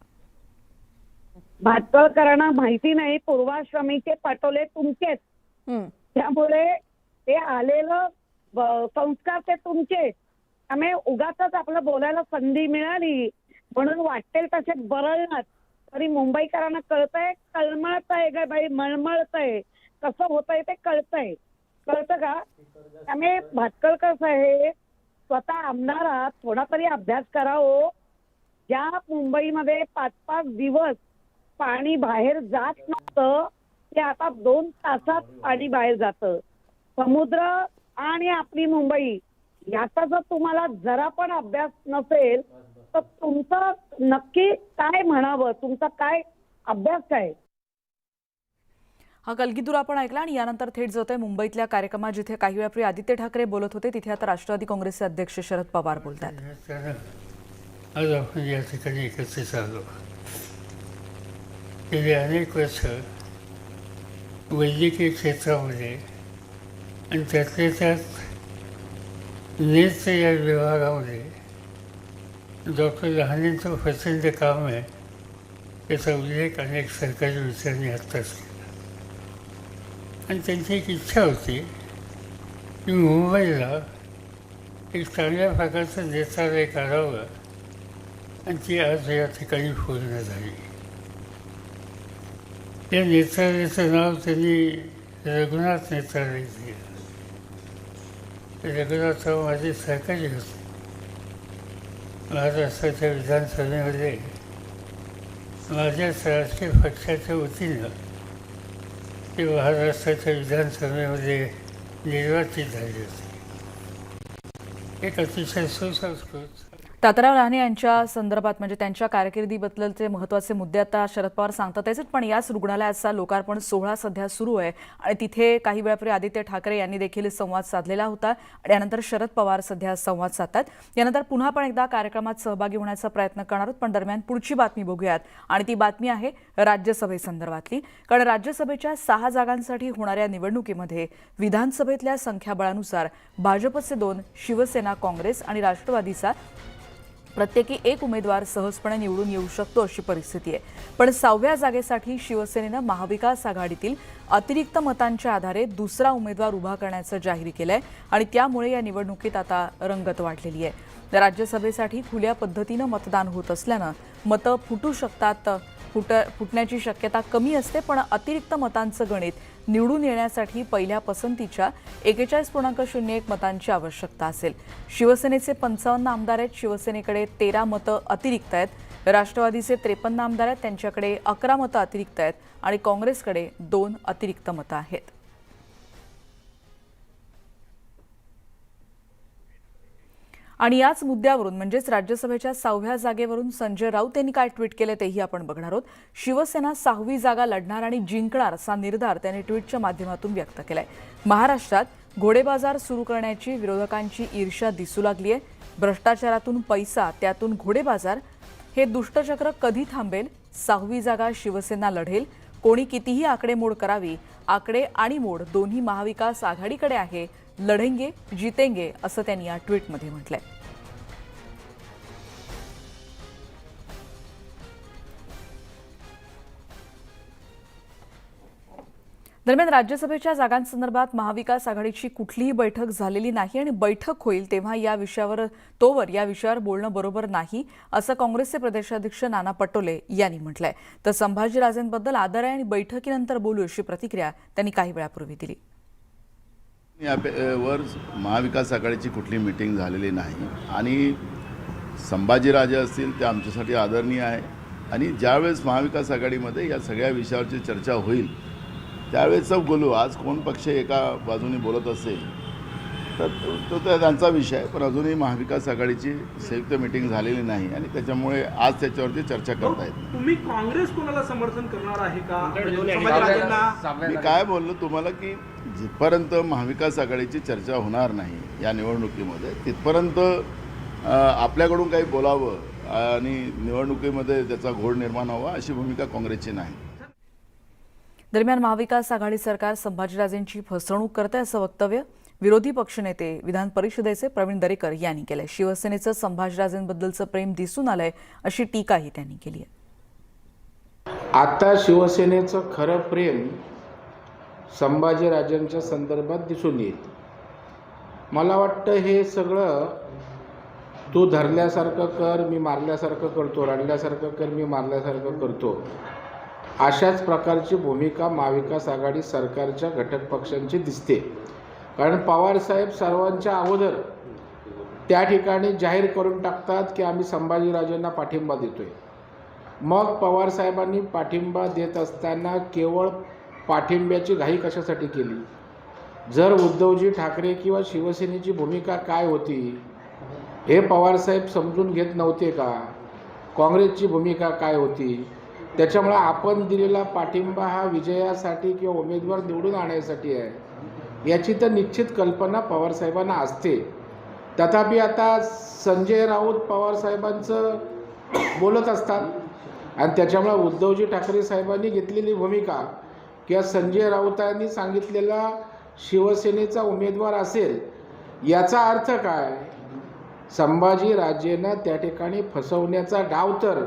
भातकळकरांना माहिती नाही पूर्वाश्रमीचे पटोले तुमचेच, त्यामुळे ते आलेलं संस्कार ते तुमचे. त्यामुळे उगाच आपलं बोलायला संधी मिळाली म्हणून वाटेल तसे बरळणार तरी मुंबईकरांना कळतंय, कळमळतंय ग बाई, मळमळतंय, कसं होतंय ते कळतंय, कळतं का? त्यामुळे भातकळकर साहेब स्वतः आमदारात थोडा तरी अभ्यास करावं. ज्या मुंबईमध्ये 5-5 दिवस पाणी बाहेर जात नव्हतं ते आता 2 तासात पाणी बाहेर जातं. समुद्र आणि आपली मुंबई याचा जर तुम्हाला जरा पण अभ्यास नसेल तर तुमचं नक्की काय म्हणावं, तुमचा काय अभ्यास काय? हा कलगीतुरा आपण ऐकला आणि यानंतर थेट जातोय मुंबईतल्या कार्यक्रमात, जिथे काही वेळापूर्वी आदित्य ठाकरे बोलत होते, तिथे आता राष्ट्रवादी काँग्रेसचे अध्यक्ष शरद पवार बोलतात. आज आपण या ठिकाणी एकत्रित आलो. गेली अनेक वर्ष वैद्यकीय क्षेत्रामध्ये आणि त्यातल्या त्यात नेत्र या विभागामध्ये डॉक्टर लहानेंचं प्रचंड काम आहे, त्याचा उल्लेख अनेक सरकारी विचारांनी आत्ताच केला. आणि त्यांची एक इच्छा होती की मुंबईला एक चांगल्या प्रकारचं नेत्रालय काढावं आणि ती आज या ठिकाणी पूर्ण झाली. या नेत्रालयाचं नाव त्यांनी रघुनाथ नेत्रालय दिलं. रघुनाथराव माझे सहकारी होते. महाराष्ट्राच्या विधानसभेमध्ये माझ्याच राजकीय पक्षाच्या वतीनं ते महाराष्ट्राच्या विधानसभेमध्ये निर्वाचित झाले होते. एक अतिशय सुसंस्कृत. तात्याराव लहाने यांच्या संदर्भात म्हणजे त्यांच्या कारकिर्दीबद्दलचे महत्त्वाचे मुद्दे आता शरद पवार सांगतातच, पण याच रुग्णालयाचा लोकार्पण सोहळा सध्या सुरू आहे आणि तिथे काही वेळापूर्वी आदित्य ठाकरे यांनी देखील संवाद साधलेला होता आणि यानंतर शरद पवार सध्या संवाद साधतात. यानंतर पुन्हा पण एकदा कार्यक्रमात सहभागी होण्याचा प्रयत्न करणार आहोत, पण दरम्यान पुढची बातमी बघूयात आणि ती बातमी आहे राज्यसभेसंदर्भातली. कारण राज्यसभेच्या 6 जागांसाठी होणाऱ्या निवडणुकीमध्ये विधानसभेतल्या संख्याबळानुसार भाजपचे 2, शिवसेना, काँग्रेस आणि राष्ट्रवादीचा प्रत्येकी 1 उमेदवार सहजपणे निवडून येऊ शकतो अशी परिस्थिती आहे. पण 6व्या जागेसाठी शिवसेनेनं महाविकास आघाडीतील अतिरिक्त मतांच्या आधारे दुसरा उमेदवार उभा करण्याचं जाहीर केलंय आणि त्यामुळे या निवडणुकीत आता रंगत वाढलेली आहे. राज्यसभेसाठी खुल्या पद्धतीनं मतदान होत असल्यानं मतं फुटू शकतात फुटण्याची शक्यता कमी असते, पण अतिरिक्त मतांचं गणित निवडून येण्यासाठी पहिल्या पसंतीच्या 41.01 मतांची आवश्यकता असेल. शिवसेनेचे 55 आमदार आहेत, शिवसेनेकडे 13 मतं अतिरिक्त आहेत, राष्ट्रवादीचे 53 आमदार आहेत, त्यांच्याकडे 11 मतं अतिरिक्त आहेत आणि काँग्रेसकडे 2 अतिरिक्त मतं आहेत. आणि याच मुद्द्यावरून म्हणजेच राज्यसभेच्या 6व्या जागेवरून संजय राऊत यांनी काय ट्विट केले तेही आपण बघणार आहोत. शिवसेना 6वी जागा लढणार आणि जिंकणार असा निर्धार त्यांनी ट्विटच्या माध्यमातून व्यक्त केलाय. महाराष्ट्रात घोडेबाजार सुरू करण्याची विरोधकांची ईर्ष्या दिसू लागली आहे. भ्रष्टाचारातून पैसा, त्यातून घोडेबाजार, हे दुष्टचक्र कधी थांबेल? 6वी जागा शिवसेना लढेल. कोणी कितीही आकडेमोड करावी, आकडे आणि मोड दोन्ही महाविकास आघाडीकडे आहे. लढेंगे जितेंगे असं त्यांनी या ट्विटमध्ये म्हटलंय. दरम्यान राज्यसभेच्या जागांसंदर्भात महाविकास आघाडीची कुठलीही बैठक झालेली नाही आणि बैठक होईल तेव्हा या विषयावर बोलणं बरोबर नाही असं काँग्रेसचे प्रदेशाध्यक्ष नाना पटोले यांनी म्हटलंय. तर संभाजीराजेंबद्दल आदर आहे आणि बैठकीनंतर बोलू अशी प्रतिक्रिया त्यांनी काही वेळापूर्वी दिली. यावर महाविकास आघाडीची कुठली मीटिंग झालेली नाही आणि संभाजीराजे असतील ते आमच्यासाठी आदरणीय आहे आणि ज्यावेळेस महाविकास आघाडीमध्ये या सगळ्या विषयावरची चर्चा होईल त्यावेळेस बोलू. आज कोण पक्ष एका बाजूने बोलत असेल तर तो त्यांचा विषय आहे, पण अजूनही महाविकास आघाडीची संयुक्त मीटिंग झालेली नाही आणि त्याच्यामुळे आज त्याच्यावरती चर्चा करता येत. तुम्ही काँग्रेस कोणाला समर्थन करणार आहे का? मी काय बोललो तुम्हाला की जिथपर्यंत महाविकास आघाडीची चर्चा होणार नाही या निवडणुकीमध्ये तिथपर्यंत आपल्याकडून काही बोलावं आणि निवडणुकीमध्ये त्याचा घोळ निर्माण व्हावा अशी भूमिका काँग्रेसची नाही. दरम्यान महाविकास आघाडी सरकार संभाजीराजेंची फसवणूक करते असं वक्तव्य विरोधी पक्षनेते विधान परिषदेचे प्रवीण दरेकर यांनी केलंय. शिवसेनेचं संभाजीराजेंबद्दलचं प्रेम दिसून आलंय अशी टीकाही त्यांनी केली आहे. आता शिवसेनेचं खरं प्रेम संभाजीराजांच्या संदर्भात दिसून येईल. मला वाटतं हे सगळं तू धरल्यासारखं कर, मी मारल्यासारखं करतो, रडल्यासारखं कर, मी मारल्यासारखं करतो, अशाच प्रकारची भूमिका महाविकास आघाडी सरकारच्या घटक पक्षांची दिसते. कारण पवारसाहेब सर्वांच्या अगोदर त्या ठिकाणी जाहीर करून टाकतात की आम्ही संभाजीराजांना पाठिंबा देतोय. मग पवारसाहेबांनी पाठिंबा देत असताना केवळ पाठिंब्याची घाई कशासाठी केली? जर उद्धवजी ठाकरे किंवा शिवसेनेची भूमिका काय होती हे पवारसाहेब समजून घेत नव्हते का? काँग्रेसची भूमिका काय होती? त्याच्यामुळे आपण दिलेला पाठिंबा हा विजयासाठी किंवा उमेदवार निवडून आणण्यासाठी आहे याची तर निश्चित कल्पना पवारसाहेबांना असते. तथापि आता संजय राऊत पवारसाहेबांचं बोलत असतात आणि त्याच्यामुळे उद्धवजी ठाकरे साहेबांनी घेतलेली भूमिका किंवा संजय राऊतांनी सांगितलेला शिवसेनेचा उमेदवार असेल याचा अर्थ काय? संभाजीराजेंना त्या ठिकाणी फसवण्याचा डाव तर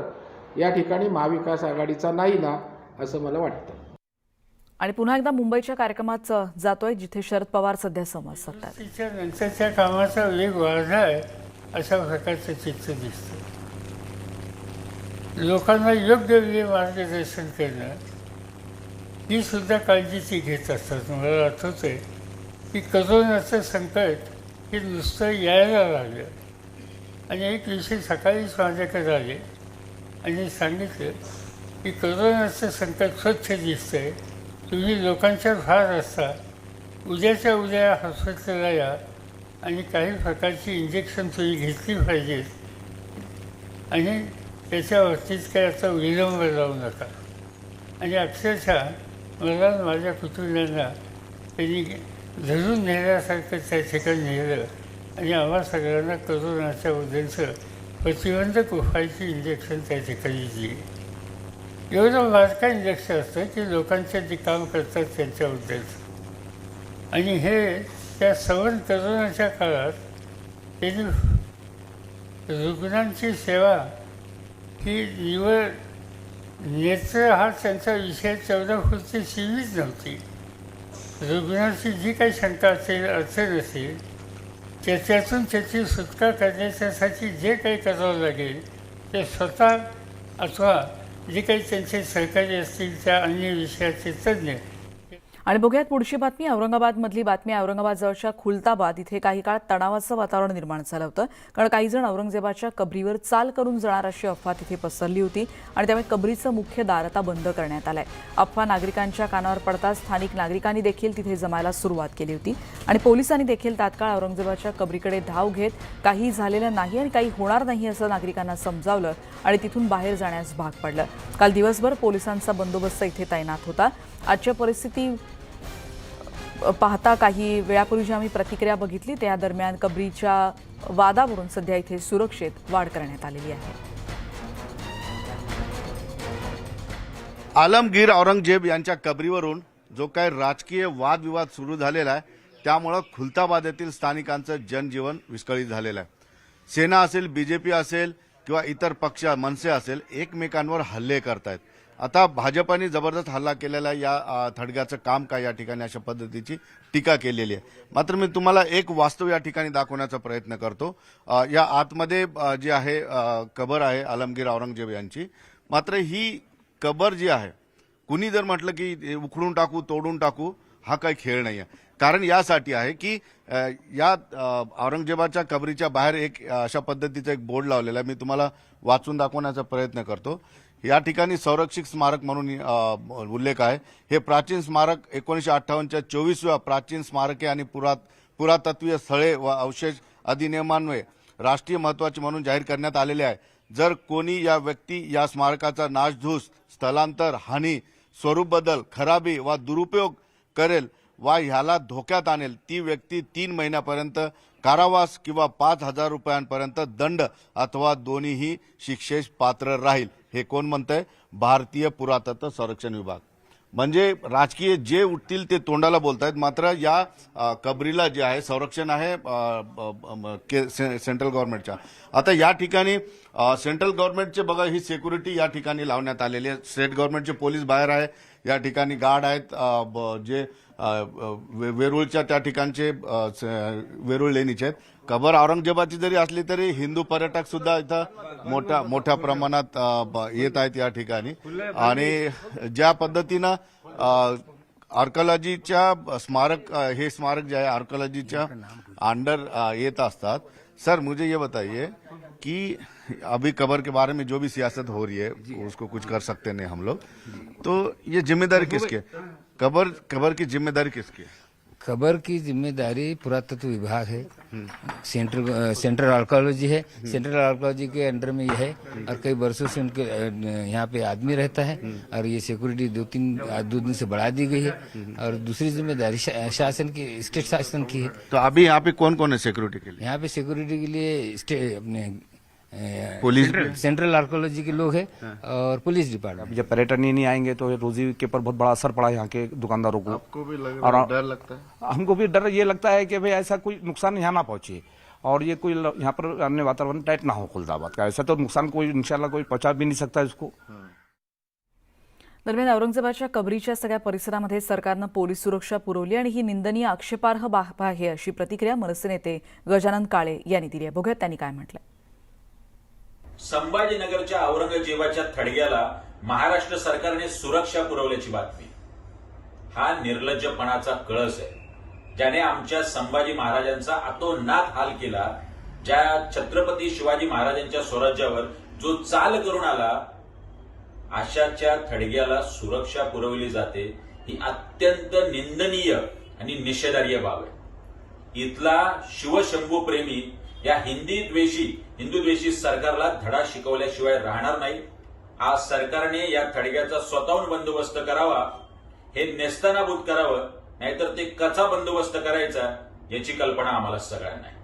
या ठिकाणी महाविकास आघाडीचा नाही ना असं मला वाटतं. आणि पुन्हा एकदा मुंबईच्या कार्यक्रमात जातोय जिथे शरद पवार सध्या संवाद साधतात. तिच्या नंतरच्या कामाचा वेग वाढलाय अशा प्रकारचं चित्र दिसतं. लोकांना योग्य वेळी मार्गदर्शन करणं ही सुद्धा काळजी ती घेत असतात. मला आठवतं आहे की करोनाचं संकट हे नुसतं यायला लागलं आणि एक विषय सकाळीच माझ्याकडे आले आणि सांगितलं की करोनाचं संकट स्वच्छ दिसतंय, तुम्ही लोकांच्या फार असता, उद्याच्या उद्या हॉस्पिटलला या आणि काही प्रकारची इंजेक्शन तुम्ही घेतली पाहिजेत आणि त्याच्यावरतीच काही आता विलंब लावू नका. आणि अक्षरशः मला माझ्या कुटुंबियांना त्यांनी धरून नेल्यासारखं त्या ठिकाणी नेलं आणि आम्हा सगळ्यांना करोनाच्याबद्दलचं प्रतिबंधक उपायाची इंजेक्शन त्या ठिकाणी दिली. एवढं बारका इंजेक्शन असतं की लोकांचे जे काम करतात त्यांच्याबद्दलचं. आणि हे त्या सवन करोनाच्या काळात त्यांनी रुग्णांची सेवा ही निवड नेत्र हा त्यांचा विषय तेवढ्यापुरती सीमित नव्हती. रुग्णाची जी काही शंका असेल, अडचण असेल, त्याच्यातून त्याची सुटका करण्यासाठी जे काही करावं लागेल ते स्वतः अथवा जे काही त्यांचे सहकारी असतील त्या अन्य विषयाचे तज्ज्ञ. आणि बघूयात पुढची बातमी. औरंगाबादमधली बातमी. औरंगाबादजवळच्या खुलताबाद इथे काही काळ तणावाचं वातावरण निर्माण झालं होतं, कारण काही जण औरंगजेबाच्या कबरीवर चाल करून जाणार अशी अफवा तिथे पसरली होती आणि त्यामुळे कबरीचं मुख्य दार आता बंद करण्यात आलंय. अफवा नागरिकांच्या कानावर पडताच स्थानिक नागरिकांनी देखील तिथे जमायला सुरुवात केली होती आणि पोलिसांनी देखील तात्काळ औरंगजेबाच्या कबरीकडे धाव घेत काही झालेलं नाही आणि काही होणार नाही असं नागरिकांना समजावलं आणि तिथून बाहेर जाण्यास भाग पडलं. काल दिवसभर पोलिसांचा बंदोबस्त इथे तैनात होता. आजच्या परिस्थिती पाहता काही वेळापूर्वी जी आम्ही प्रतिक्रिया बघितली त्या दरम्यान कबरीच्या वादावरून सध्या इथे सुरक्षेत वाढ करण्यात आलेली आहे. आलमगीर औरंगजेब यांच्या कबरीवरून जो काही राजकीय वादविवाद सुरू झालेला आहे त्यामुळं खुलताबाद येथील स्थानिकांचं जनजीवन विस्कळीत झालेलं आहे. सेना असेल, बीजेपी असेल किंवा इतर पक्ष मनसे असेल, एकमेकांवर हल्ले करतायत. आता भाजपाने जबरदस्त हल्ला केलेला या थडग्याचं काम काय या ठिकाणी अशा पद्धतीची टीका केलेली आहे. मात्र मी तुम्हाला एक वास्तव या ठिकाणी दाखवण्याचा प्रयत्न करतो. या आतमध्ये जी आहे कबर आहे आलमगीर औरंगजेब यांची. मात्र ही कबर जी आहे, कुणी जर म्हटलं की उखडून टाकू, तोडून टाकू, हा काही खेळ नाही आहे. कारण यासाठी आहे की या औरंगजेबाच्या कबरीच्या बाहेर एक अशा पद्धतीचा एक बोर्ड लावलेला आहे. मी तुम्हाला वाचून दाखवण्याचा प्रयत्न करतो. या ठिकाणी संरक्षित स्मारक म्हणून उल्लेख आहे. हे प्राचीन स्मारक 1958च्या 24व्या प्राचीन स्मारके आणि पुरातत्वीय स्थळे व अवशेष अधिनियमान्वये राष्ट्रीय महत्त्वाचे म्हणून जाहीर करण्यात आलेले आहे. जर कोणी या व्यक्ती या स्मारकाचा नासधूस, स्थलांतर, हानी, स्वरूप बदल, खराबी वा दुरुपयोग करेल वा ह्याला धोक्यात आणेल ती व्यक्ती 3 महिन्यापर्यंत कारावास किंवा 5,000 रुपयांपर्यंत दंड अथवा दोन्हीही शिक्षेस पात्र राहील. हे कोण म्हणतंय? भारतीय पुरातत्व संरक्षण विभाग. म्हणजे राजकीय जे उठतील ते तोंडाला बोलतायत. मात्र या कबरीला जे आहे संरक्षण आहे सेंट्रल गव्हर्नमेंटच्या. आता या ठिकाणी सेंट्रल गव्हर्नमेंटचे बघा ही सिक्युरिटी या ठिकाणी लावण्यात आलेली आहे. स्टेट गव्हर्नमेंटचे पोलीस बाहेर आहे. या ठिकाणी गार्ड आहेत जे वेरूळच्या त्या ठिकाणचे वेरूळ लेणीचे आहेत. कबर औरंगजेबाची जरी असली तरी हिंदू पर्यटक सुद्धा इथं मोठ्या प्रमाणात येत आहेत या ठिकाणी. आणि ज्या पद्धतीनं आर्कोलॉजीच्या स्मारक हे स्मारक जे आहे आर्कोलॉजीच्या अंडर येत असतात. सर मुझे ये बताइए कि अभी कबर के बारे में जो भी सियासत हो रही है उसको कुछ कर सकते नहीं हम लोग, तो ये जिम्मेदारी किसकी है? कबर की जिम्मेदारी किसकी है? खबर की जिम्मेदारी पुरातत्व विभाग है, सेंट्रल आर्कोलॉजी है. सेंट्रल आर्कोलॉजी के अंडर में ये है और कई वर्षों से उनके यहाँ पे आदमी रहता है और ये सिक्योरिटी 2 दिन से बढ़ा दी गई है. और दूसरी जिम्मेदारी शासन की, स्टेट शासन की है. तो अभी यहाँ पे कौन कौन है सिक्योरिटी के लिए? यहाँ पे सिक्योरिटी के लिए अपने पुलिस, सेंट्रल आर्कोलॉजी के लोग हैं और पुलिस डिपार्टमेंट. जब पर्यटन ही नहीं आएंगे तो रोजी के ऊपर बहुत बड़ा असर पड़ा यहाँ के दुकानदारों को. आपको भी डर लगता है? हमको भी डर ये लगता है कि भाई ऐसा कोई नुकसान यहाँ ना पहुंचे और ये कोई यहाँ पर अन्य वातावरण टाइट ना हो खुलताबाद का. ऐसा तो नुकसान कोई इंशाल्लाह कोई पहुंचा भी नहीं सकता इसको. दरम्यान औरंगजेबाच्या कबरीच्या सगळ्या परिसरामध्ये सरकारनं पोलीस सुरक्षा पुरवली आणि ही निंदनीय, आक्षेपार्ह बाब आहे अशी प्रतिक्रिया मनसे नेते गजानन काळे यांनी दिली आहे. बघूयात त्यांनी काय म्हटलंय. संभाजीनगरच्या औरंगजेबाच्या थडग्याला महाराष्ट्र सरकारने सुरक्षा पुरवल्याची बातमी. हा निर्लज्जपणाचा कळस आहे, ज्याने आमच्या संभाजी महाराजांचा अतोनात हाल केला. ज्या छत्रपती शिवाजी महाराजांच्या स्वराज्यावर जो चाल करून आला, अशाच्या थडग्याला सुरक्षा पुरवली जाते, ही अत्यंत निंदनीय आणि निषेधार्ह बाब आहे. इथला शिवशंभू प्रेमी या हिंदू द्वेषी सरकारला धडा शिकवल्याशिवाय राहणार नाही. आज सरकारने या थडग्याचा स्वतःहून बंदोबस्त करावा, हे नेस्तनाबूत करावं, नाहीतर ते कसा बंदोबस्त करायचा याची कल्पना आम्हाला सगळ्यांना आहे.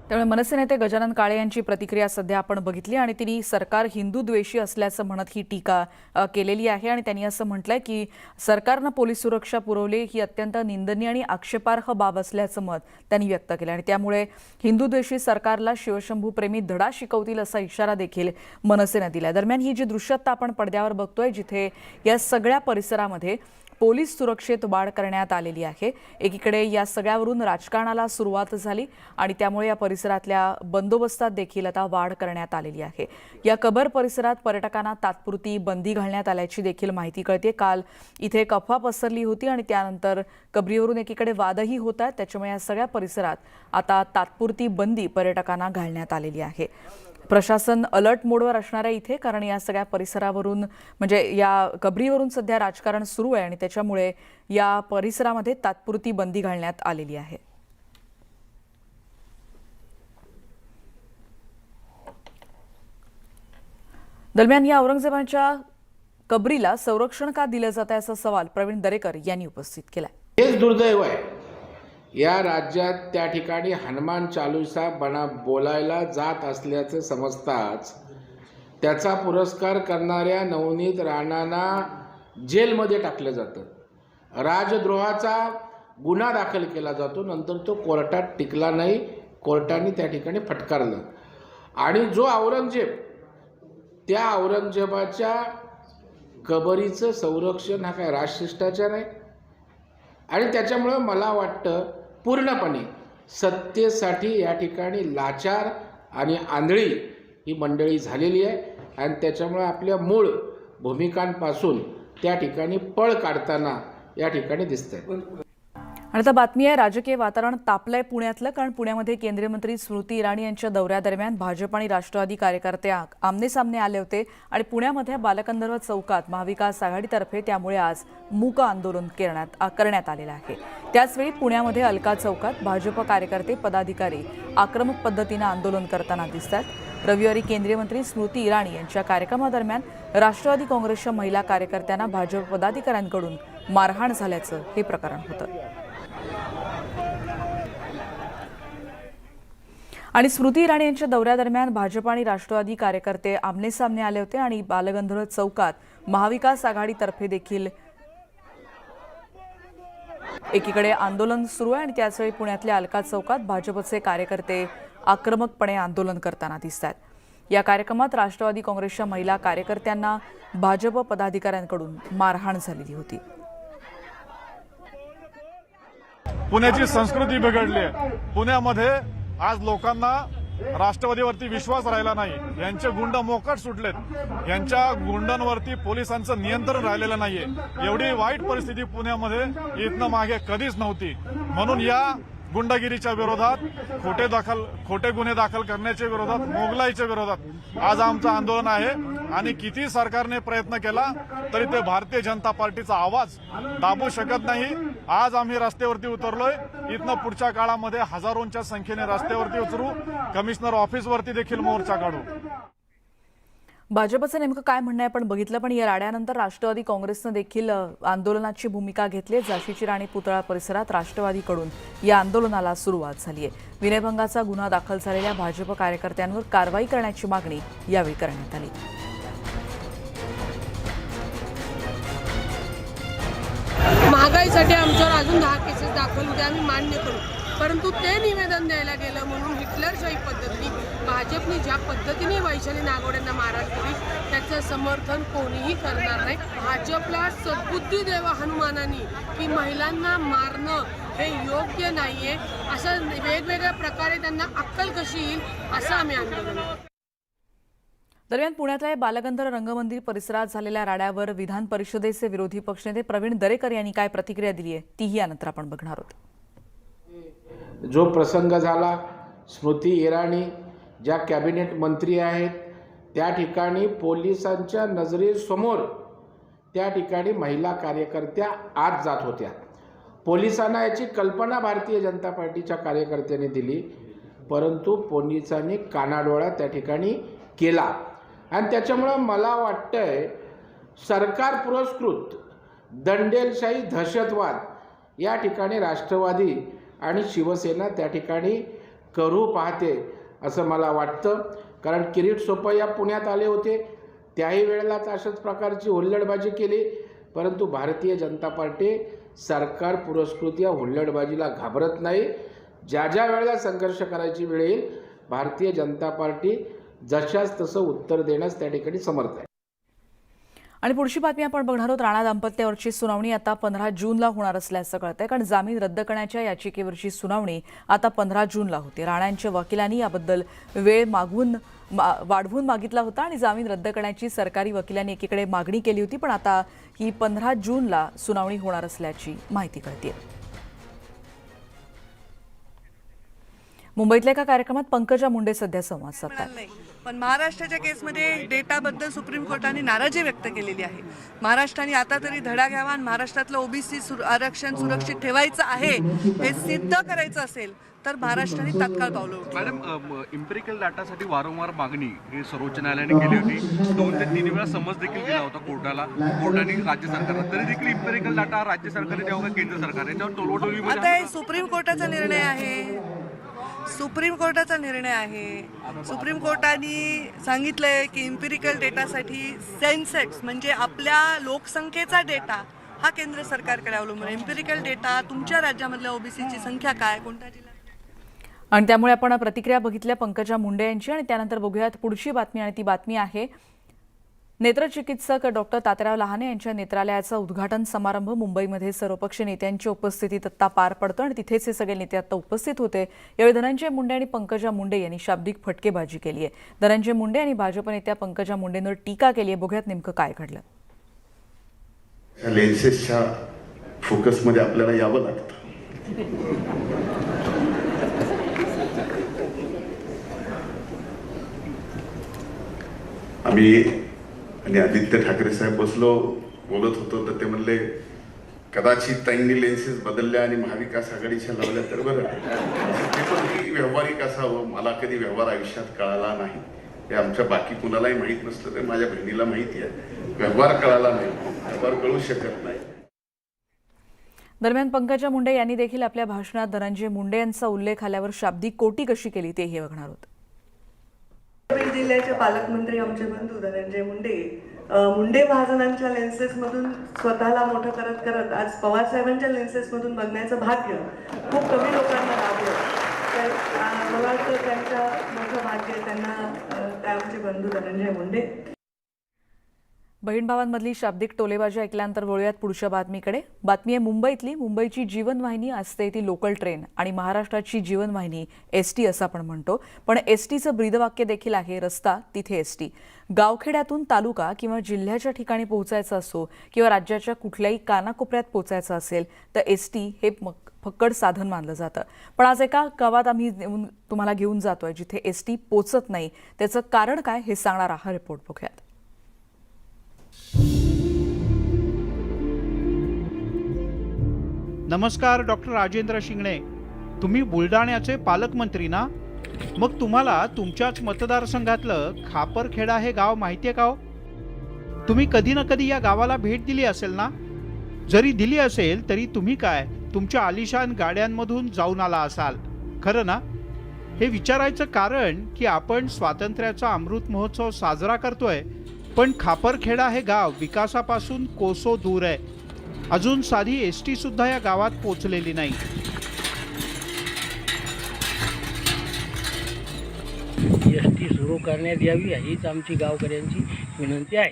त्यामुळे मनसे नेते गजानन काळे यांची प्रतिक्रिया सध्या आपण बघितली आणि त्यांनी सरकार हिंदू द्वेषी असल्याचं म्हणत ही टीका केलेली आहे. आणि त्यांनी असं म्हटलंय की सरकारनं पोलीस सुरक्षा पुरवली ही अत्यंत निंदनीय आणि आक्षेपार्ह बाब असल्याचं मत त्यांनी व्यक्त केलं. आणि त्यामुळे हिंदू द्वेषी सरकारला शिवशंभू प्रेमी धडा शिकवतील असा इशारा देखील मनसेनं दिला. दरम्यान ही जी दृश्यता आपण पडद्यावर बघतोय, जिथे या सगळ्या परिसरामध्ये पोलीस सुरक्षेत वाढ करण्यात आलेली आहे. एकीकडे या सगळ्यावरून राजकारणाला सुरुवात झाली आणि त्यामुळे या परिसरातल्या बंदोबस्तात देखील आता वाढ करण्यात आलेली आहे. या कबर परिसरात पर्यटकांना तात्पुरती बंदी घालण्यात आल्याची देखील माहिती कळते. काल इथे एक अफवा पसरली होती आणि त्यानंतर कबरीवरून एकीकडे वादही होत आहेत. त्याच्यामुळे या सगळ्या परिसरात आता तात्पुरती बंदी पर्यटकांना घालण्यात आलेली आहे. प्रशासन अलर्ट मोडवर असणार आहे इथे, कारण या सगळ्या परिसरावरून म्हणजे या कबरीवरून सध्या राजकारण सुरू आहे आणि त्याच्यामुळे या परिसरामध्ये तात्पुरती बंदी घालण्यात आलेली आहे. दरम्यान या औरंगजेबाच्या कबरीला संरक्षण का दिलं जात आहे असा सवाल प्रवीण दरेकर यांनी उपस्थित केलाय. हेच दुर्दैव आहे, या राज्यात त्या ठिकाणी हनुमान चालीसा बोलायला जात असल्याचं समजताच त्याचा पुरस्कार करणाऱ्या नवनीत राणांना जेलमध्ये टाकलं जातं. राजद्रोहाचा गुन्हा दाखल केला जातो. नंतर तो कोर्टात टिकला नाही, कोर्टाने त्या ठिकाणी फटकारलं. आणि जो औरंगजेब, त्या औरंगजेबाच्या कबरीचं संरक्षण हा काय राजशिष्टाचार आहे? आणि त्याच्यामुळं मला वाटतं पूर्णपणे सत्तेसाठी या ठिकाणी लाचार आणि आंधळी ही मंडळी झालेली आहे आणि त्याच्यामुळे आपल्या मूळ भूमिकांपासून त्या ठिकाणी पळ काढताना या ठिकाणी दिसतंय. आणि आता बातमी आहे, राजकीय वातावरण तापलंय पुण्यातलं, कारण पुण्यामध्ये केंद्रीय मंत्री स्मृती इराणी यांच्या दौऱ्यादरम्यान भाजप आणि राष्ट्रवादी कार्यकर्ते आमनेसामने आले होते आणि पुण्यामध्ये बालगंधर्व चौकात महाविकास आघाडीतर्फे त्यामुळे आज मूक आंदोलन करण्यात आलेलं आहे. त्याचवेळी पुण्यामध्ये अलका चौकात भाजप कार्यकर्ते पदाधिकारी आक्रमक पद्धतीनं आंदोलन करताना दिसतात. रविवारी केंद्रीय मंत्री स्मृती इराणी यांच्या कार्यक्रमादरम्यान राष्ट्रवादी काँग्रेसच्या महिला कार्यकर्त्यांना भाजप पदाधिकाऱ्यांकडून मारहाण झाल्याचं हे प्रकरण होतं. आणि स्मृती इराणी यांच्या दौऱ्यादरम्यान भाजप आणि राष्ट्रवादी कार्यकर्ते आमनेसामने आले होते आणि बालगंधर्व चौकात महाविकास आघाडीतर्फे देखील एकीकडे आंदोलन सुरू आहे आणि त्याचवेळी पुण्यातल्या अलका चौकात भाजपचे कार्यकर्ते आक्रमकपणे आंदोलन करताना दिसतात. या कार्यक्रमात राष्ट्रवादी काँग्रेसच्या महिला कार्यकर्त्यांना भाजप पदाधिकाऱ्यांकडून मारहाण झालेली होती. पुण्याची संस्कृती बिघडली आहे. पुण्यामध्ये आज लोकांना राष्ट्रवादीवरती विश्वास राहिला नाही. यांचे गुंड मोकाट सुटलेत. यांच्या गुंडांवरती पोलिसांचं नियंत्रण राहिलेलं नाहीये. एवढी वाईट परिस्थिती पुण्यामध्ये इथनं मागे कधीच नव्हती. म्हणून या गुंडगिरीच्या विरोधात, खोटे गुन्हे दाखल करण्याच्या विरोधात, मोगलाईच्या विरोधात आज आमचं आंदोलन आहे. आणि किती सरकारने प्रयत्न केला तरी ते भारतीय जनता पार्टीचा आवाज दाबू शकत नाही. आज आम्ही रस्त्यावरती उतरलोय. इथनं पुढच्या काळामध्ये हजारोंच्या संख्येने रस्त्यावरती उतरू, कमिशनर ऑफिसवरती देखील मोर्चा काढू. भाजपचं नेमकं काय म्हणणं आहे आपण बघितलं, पण या राड्यानंतर राष्ट्रवादी काँग्रेसनं देखील आंदोलनाची भूमिका घेतली. झाशीची राणी पुतळा परिसरात राष्ट्रवादीकडून या आंदोलनाला सुरुवात झाली आहे. विनयभंगाचा गुन्हा दाखल झालेल्या भाजप कार्यकर्त्यांवर कारवाई करण्याची मागणी यावेळी करण्यात आली. महागाईसाठी आमच्यावर अजून 10 केसेस दाखल होते, आम्ही मान्य करू. परंतु ते निवेदन द्यायला गेलं म्हणून हिटलरशाही पद्धतीने भाजपने ज्या पद्धतीने वैशाली नागवडेंना मारहाण केली त्याचं समर्थन कोणीही करणार नाही. भाजपला सद्बुद्धी द्यावा हनुमानाने की महिलांना मारणं हे योग्य नाहीये. असं वेगवेगळ्या प्रकारे त्यांना अक्कल कशी येईल असं आम्ही आंदोलन. दरम्यान पुण्यातल्या बालगंधर्व रंगमंदिर परिसरात झालेल्या राड्यावर विधान परिषदेचे विरोधी पक्षनेते प्रवीण दरेकर यांनी काय प्रतिक्रिया दिली आहे तीही यानंतर आपण बघणार आहोत. जो प्रसंग झाला, स्मृती इराणी ज्या कॅबिनेट मंत्री आहेत त्या ठिकाणी पोलिसांच्या नजरेसमोर त्या ठिकाणी महिला कार्यकर्त्या आत जात होत्या. पोलिसांना याची कल्पना भारतीय जनता पार्टीच्या कार्यकर्त्यांनी दिली, परंतु पोलिसांनी कानाडोळा त्या ठिकाणी केला. आणि त्याच्यामुळं मला वाटतंय सरकार पुरस्कृत दंडेलशाही दहशतवाद या ठिकाणी राष्ट्रवादी आणि शिवसेना त्या ठिकाणी करू पाहते असं मला वाटतं. कारण किरीट सोपय्या पुण्यात आले होते, त्याही वेळेलाच अशाच प्रकारची हुल्लडबाजी केली, परंतु भारतीय जनता पार्टी सरकार पुरस्कृत या हुल्लडबाजीला घाबरत नाही. ज्या ज्या वेळेला संघर्ष करायची वेळ येईल भारतीय जनता पार्टी जशाच तसं उत्तर देण्यास त्या ठिकाणी समर्थ आहे. आणि पुढची बातमी आपण बघणार आहोत. राणा दाम्पत्यावरची सुनावणी आता 15 जूनला होणार असल्याचं कळतंय, कारण जामीन रद्द करण्याच्या याचिकेवरची सुनावणी आता 15 जूनला होती. राणांच्या वकिलांनी याबद्दल वेळ वाढवून मागितला होता आणि जामीन रद्द करण्याची सरकारी वकिलांनी एकीकडे मागणी केली होती, पण आता ही 15 जूनला सुनावणी होणार असल्याची माहिती कळतेय. मुंबईतल्या एका कार्यक्रमात पंकजा मुंडे सध्या संवाद साधतात. पण महाराष्ट्राच्या केसमध्ये डेटाबद्दल सुप्रीम कोर्टाने नाराजी व्यक्त केलेली आहे. महाराष्ट्राने आता तरी धडा घ्यावा आणि महाराष्ट्रातलं ओबीसी आरक्षण सुरक्षित ठेवायचं आहे हे सिद्ध करायचं असेल तर महाराष्ट्राने तात्काळ पावलं उचलावी. मॅडम, इम्पेरिकल डाटासाठी वारंवार मागणी ही सर्वोच्च न्यायालयाने केली होती. 2 ते 3 वेळा समज देखील दिला होता कोर्टाने राज्य सरकारला. तरी देखील इम्पेरिकल डाटा राज्य सरकारने द्यावा का केंद्र सरकार, याच्यावर टोलवटोलवी आता हे सुप्रीम कोर्टाचा निर्णय आहे. सुप्रीम कोर्टाचा निर्णय आहे. सुप्रीम कोर्टाने सांगितलंय की इम्पेरिकल डेटासाठी सेन्सेक्स म्हणजे आपल्या लोकसंख्येचा डेटा हा केंद्र सरकारकडे अवलंबून आहे. इम्पेरिकल डेटा तुमच्या राज्यामधल्या ओबीसीची संख्या काय, कोणत्या जिल्ह्यात. आणि त्यामुळे आपण प्रतिक्रिया बघितल्या पंकजा मुंडे यांची. आणि त्यानंतर बघूयात पुढची बातमी, आणि ती बातमी आहे नेत्रचिकित्सक डॉक्टर तात्याराव लहाने यांच्या नेत्रालयाचा उद्घाटन समारंभ मुंबईमध्ये सर्वपक्षीय नेत्यांच्या उपस्थितीत आता पार पडतो आणि तिथेच हे सगळे नेते आता उपस्थित होते. यावेळी धनंजय मुंडे आणि पंकजा मुंडे यांनी शाब्दिक फटकेबाजी केली आहे. धनंजय मुंडे आणि भाजप नेत्या पंकजा मुंडेंवर टीका केली आहे. बघूयात नेमकं काय घडलं. लेन्सेसच्या फोकसमध्ये आपल्याला यावं लागतं. आम्ही आणि आदित्य ठाकरे साहेब बोलत होतो तर ते म्हणले कदाचित त्यांनी लेन्सेस बदलल्या आणि महाविकास आघाडीच्या लावल्या तर बरं. ते पण व्यावहारिक असावं. मला कधी व्यवहार आयुष्यात कळाला नाही. हे आमच्या बाकी कुणालाही माहीत नसलं तर माझ्या बहिणीला माहिती आहे. व्यवहार कळाला नाही, व्यवहार कळू शकत नाही. दरम्यान पंकजा मुंडे यांनी देखील आपल्या भाषणात धनंजय मुंडे यांचा उल्लेख आल्यावर शाब्दिक कोटी कशी केली तेही बघणार आहोत. बीड जिल्ह्याचे पालकमंत्री आमचे बंधू धनंजय मुंडे महाजनांच्या लेन्सेस मधून स्वतःला मोठं करत आज पवार साहेबांच्या लेन्सेस मधून बघण्याचं भाग्य खूप कमी लोकांना लाभलं. तर मला वाटतं त्यांच्या मोठं भाग्य त्यांना आमचे बंधू धनंजय मुंडे. बहीण भावांमधली शाब्दिक टोलेबाजी ऐकल्यानंतर वळूयात पुढच्या बातमीकडे. बातमी आहे मुंबईतली. मुंबईची जीवनवाहिनी असते ती लोकल ट्रेन आणि महाराष्ट्राची जीवनवाहिनी एसटी असं आपण म्हणतो. पण एसटीचं ब्रीदवाक्य देखील आहे रस्ता तिथे एसटी. गावखेड्यातून तालुका किंवा जिल्ह्याच्या ठिकाणी पोहोचायचं असो किंवा राज्याच्या कुठल्याही कानाकोपऱ्यात पोहोचायचं असेल तर एसटी हे फक्कड साधन मानलं जातं. पण आज एका गावात आम्ही तुम्हाला घेऊन जातोय जिथे एसटी पोचत नाही. त्याचं कारण काय हे सांगणारा हा रिपोर्ट बघूयात. नमस्कार, डॉक्टर राजेंद्र शिंगणे. तुम्ही बुलढाण्याचे पालकमंत्री ना? मग तुम्हाला तुमच्याच मतदारसंघातलं खापरखेडा हे गाव माहितीये का हो? तुम्ही कधी ना कधी या गावाला भेट दिली असेल ना? जरी दिली असेल तरी तुम्ही काय तुमच्या आलिशान गाड्यांमधून जाऊन आला असाल, खरं ना? हे विचारायचं कारण की आपण स्वातंत्र्याचा अमृत महोत्सव साजरा करतोय, पण खापरखेडा हे गाव विकासापासून कोसो दूर आहे. अजून साधी एसटी सुद्धा या गावात पोचलेली नाही. एसटी सुरू करण्यात यावी हीच आमची गावकऱ्यांची विनंती आहे.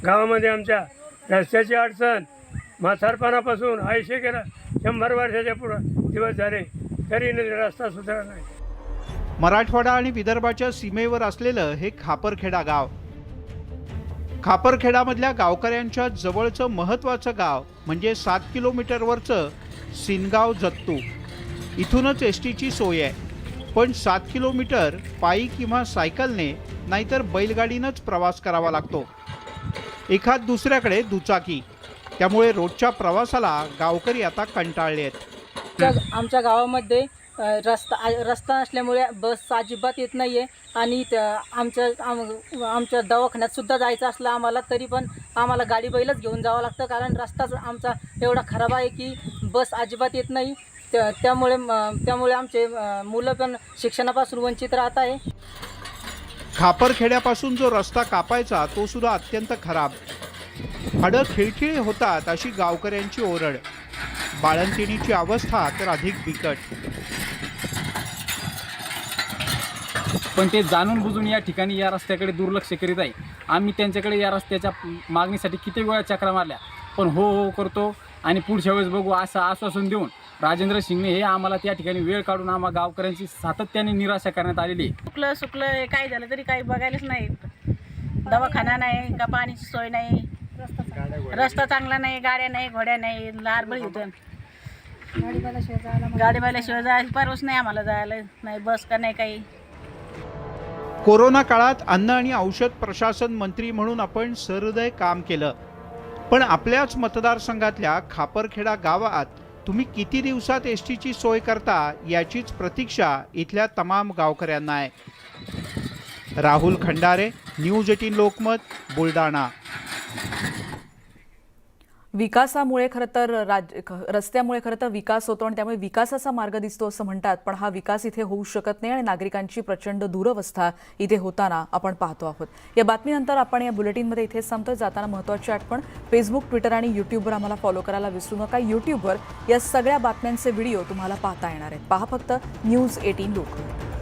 गावामध्ये आमच्या रस्त्याची अडचण म्हातारपणापासून 100 वर्षाच्या पुढं दिवस झाले तरी रस्ता सुधारला नाही. मराठवाडा आणि विदर्भाच्या सीमेवर असलेलं हे खापरखेडा गाव. खापरखेडामधल्या गावकऱ्यांच्या जवळचं महत्त्वाचं गाव म्हणजे 7 किलोमीटरवरचं सिनगाव जत्तू. इथूनच एसटीची सोय आहे, पण 7 किलोमीटर पायी किंवा सायकलने नाहीतर बैलगाडीनंच प्रवास करावा लागतो. एखाद दुसऱ्याकडे दुचाकी. त्यामुळे रोजच्या प्रवासाला गावकरी आता कंटाळले आहेत. आमच्या गावामध्ये रस्ता नसल्यामुळे बस अजिबात येत नाही आहे आणि आमच्या दवाखान्यात सुद्धा जायचं असलं आम्हाला तरी पण आम्हाला गाडी बैलच घेऊन जावं लागतं, कारण रस्ताच आमचा एवढा खराब आहे की बस अजिबात येत नाही. त्यामुळे आमचे मुलं पण शिक्षणापासून वंचित राहत आहे. खापरखेड्यापासून जो रस्ता कापायचा तो सुद्धा अत्यंत खराब. हाडं खिळखिळी होतात अशी गावकऱ्यांची ओरड. बाळंतिणीची अवस्था तर अधिक बिकट. पण ते जाणून बुजून या ठिकाणी या रस्त्याकडे दुर्लक्ष करीत आहे. आम्ही त्यांच्याकडे या रस्त्याच्या मागणीसाठी किती वेळा चक्रा मारल्या, पण हो हो करतो आणि पुढच्या वेळेस बघू असं आश्वासन देऊन राजेंद्र शिंगणे हे आम्हाला त्या ठिकाणी वेळ काढून आम्हा गावकऱ्यांची सातत्याने निराशा करण्यात आलेली आहे. सुकलं काय झालं तरी काही बघायलाच नाही. दवाखाना नाही का पाण्याची सोय नाही, रस्ता चांगला नाही, गाड्या नाही, घोड्या नाही, लारबळी होतं. गाडी बैलाशिवाय जायला परवाच नाही आम्हाला, जायला नाही बस का नाही काही. कोरोना काळात अन्न आणि औषध प्रशासन मंत्री म्हणून आपण सहृदय काम केलं, पण आपल्याच मतदारसंघातल्या खापरखेडा गावात तुम्ही किती दिवसात एसटीची सोय करता याचीच प्रतीक्षा इथल्या तमाम गावकऱ्यांना आहे. राहुल खंडारे, न्यूज 18 लोकमत, बुलढाणा. विकासामुळे खरं तर रस्त्यामुळे खरं तर विकास होतो आणि त्यामुळे विकासाचा मार्ग दिसतो असं म्हणतात, पण हा विकास इथे होऊ शकत नाही आणि नागरिकांची प्रचंड दुरवस्था इथे होताना आपण पाहतो आहोत. या बातमीनंतर आपण या बुलेटिनमध्ये इथेच थांबतोय. जाताना महत्त्वाची आठवण, फेसबुक, ट्विटर आणि यूट्यूबवर आम्हाला फॉलो करायला विसरू नका. यूट्यूबवर या सगळ्या बातम्यांचे व्हिडिओ तुम्हाला पाहता येणार आहेत. पहा फक्त न्यूज 18 लोकमत.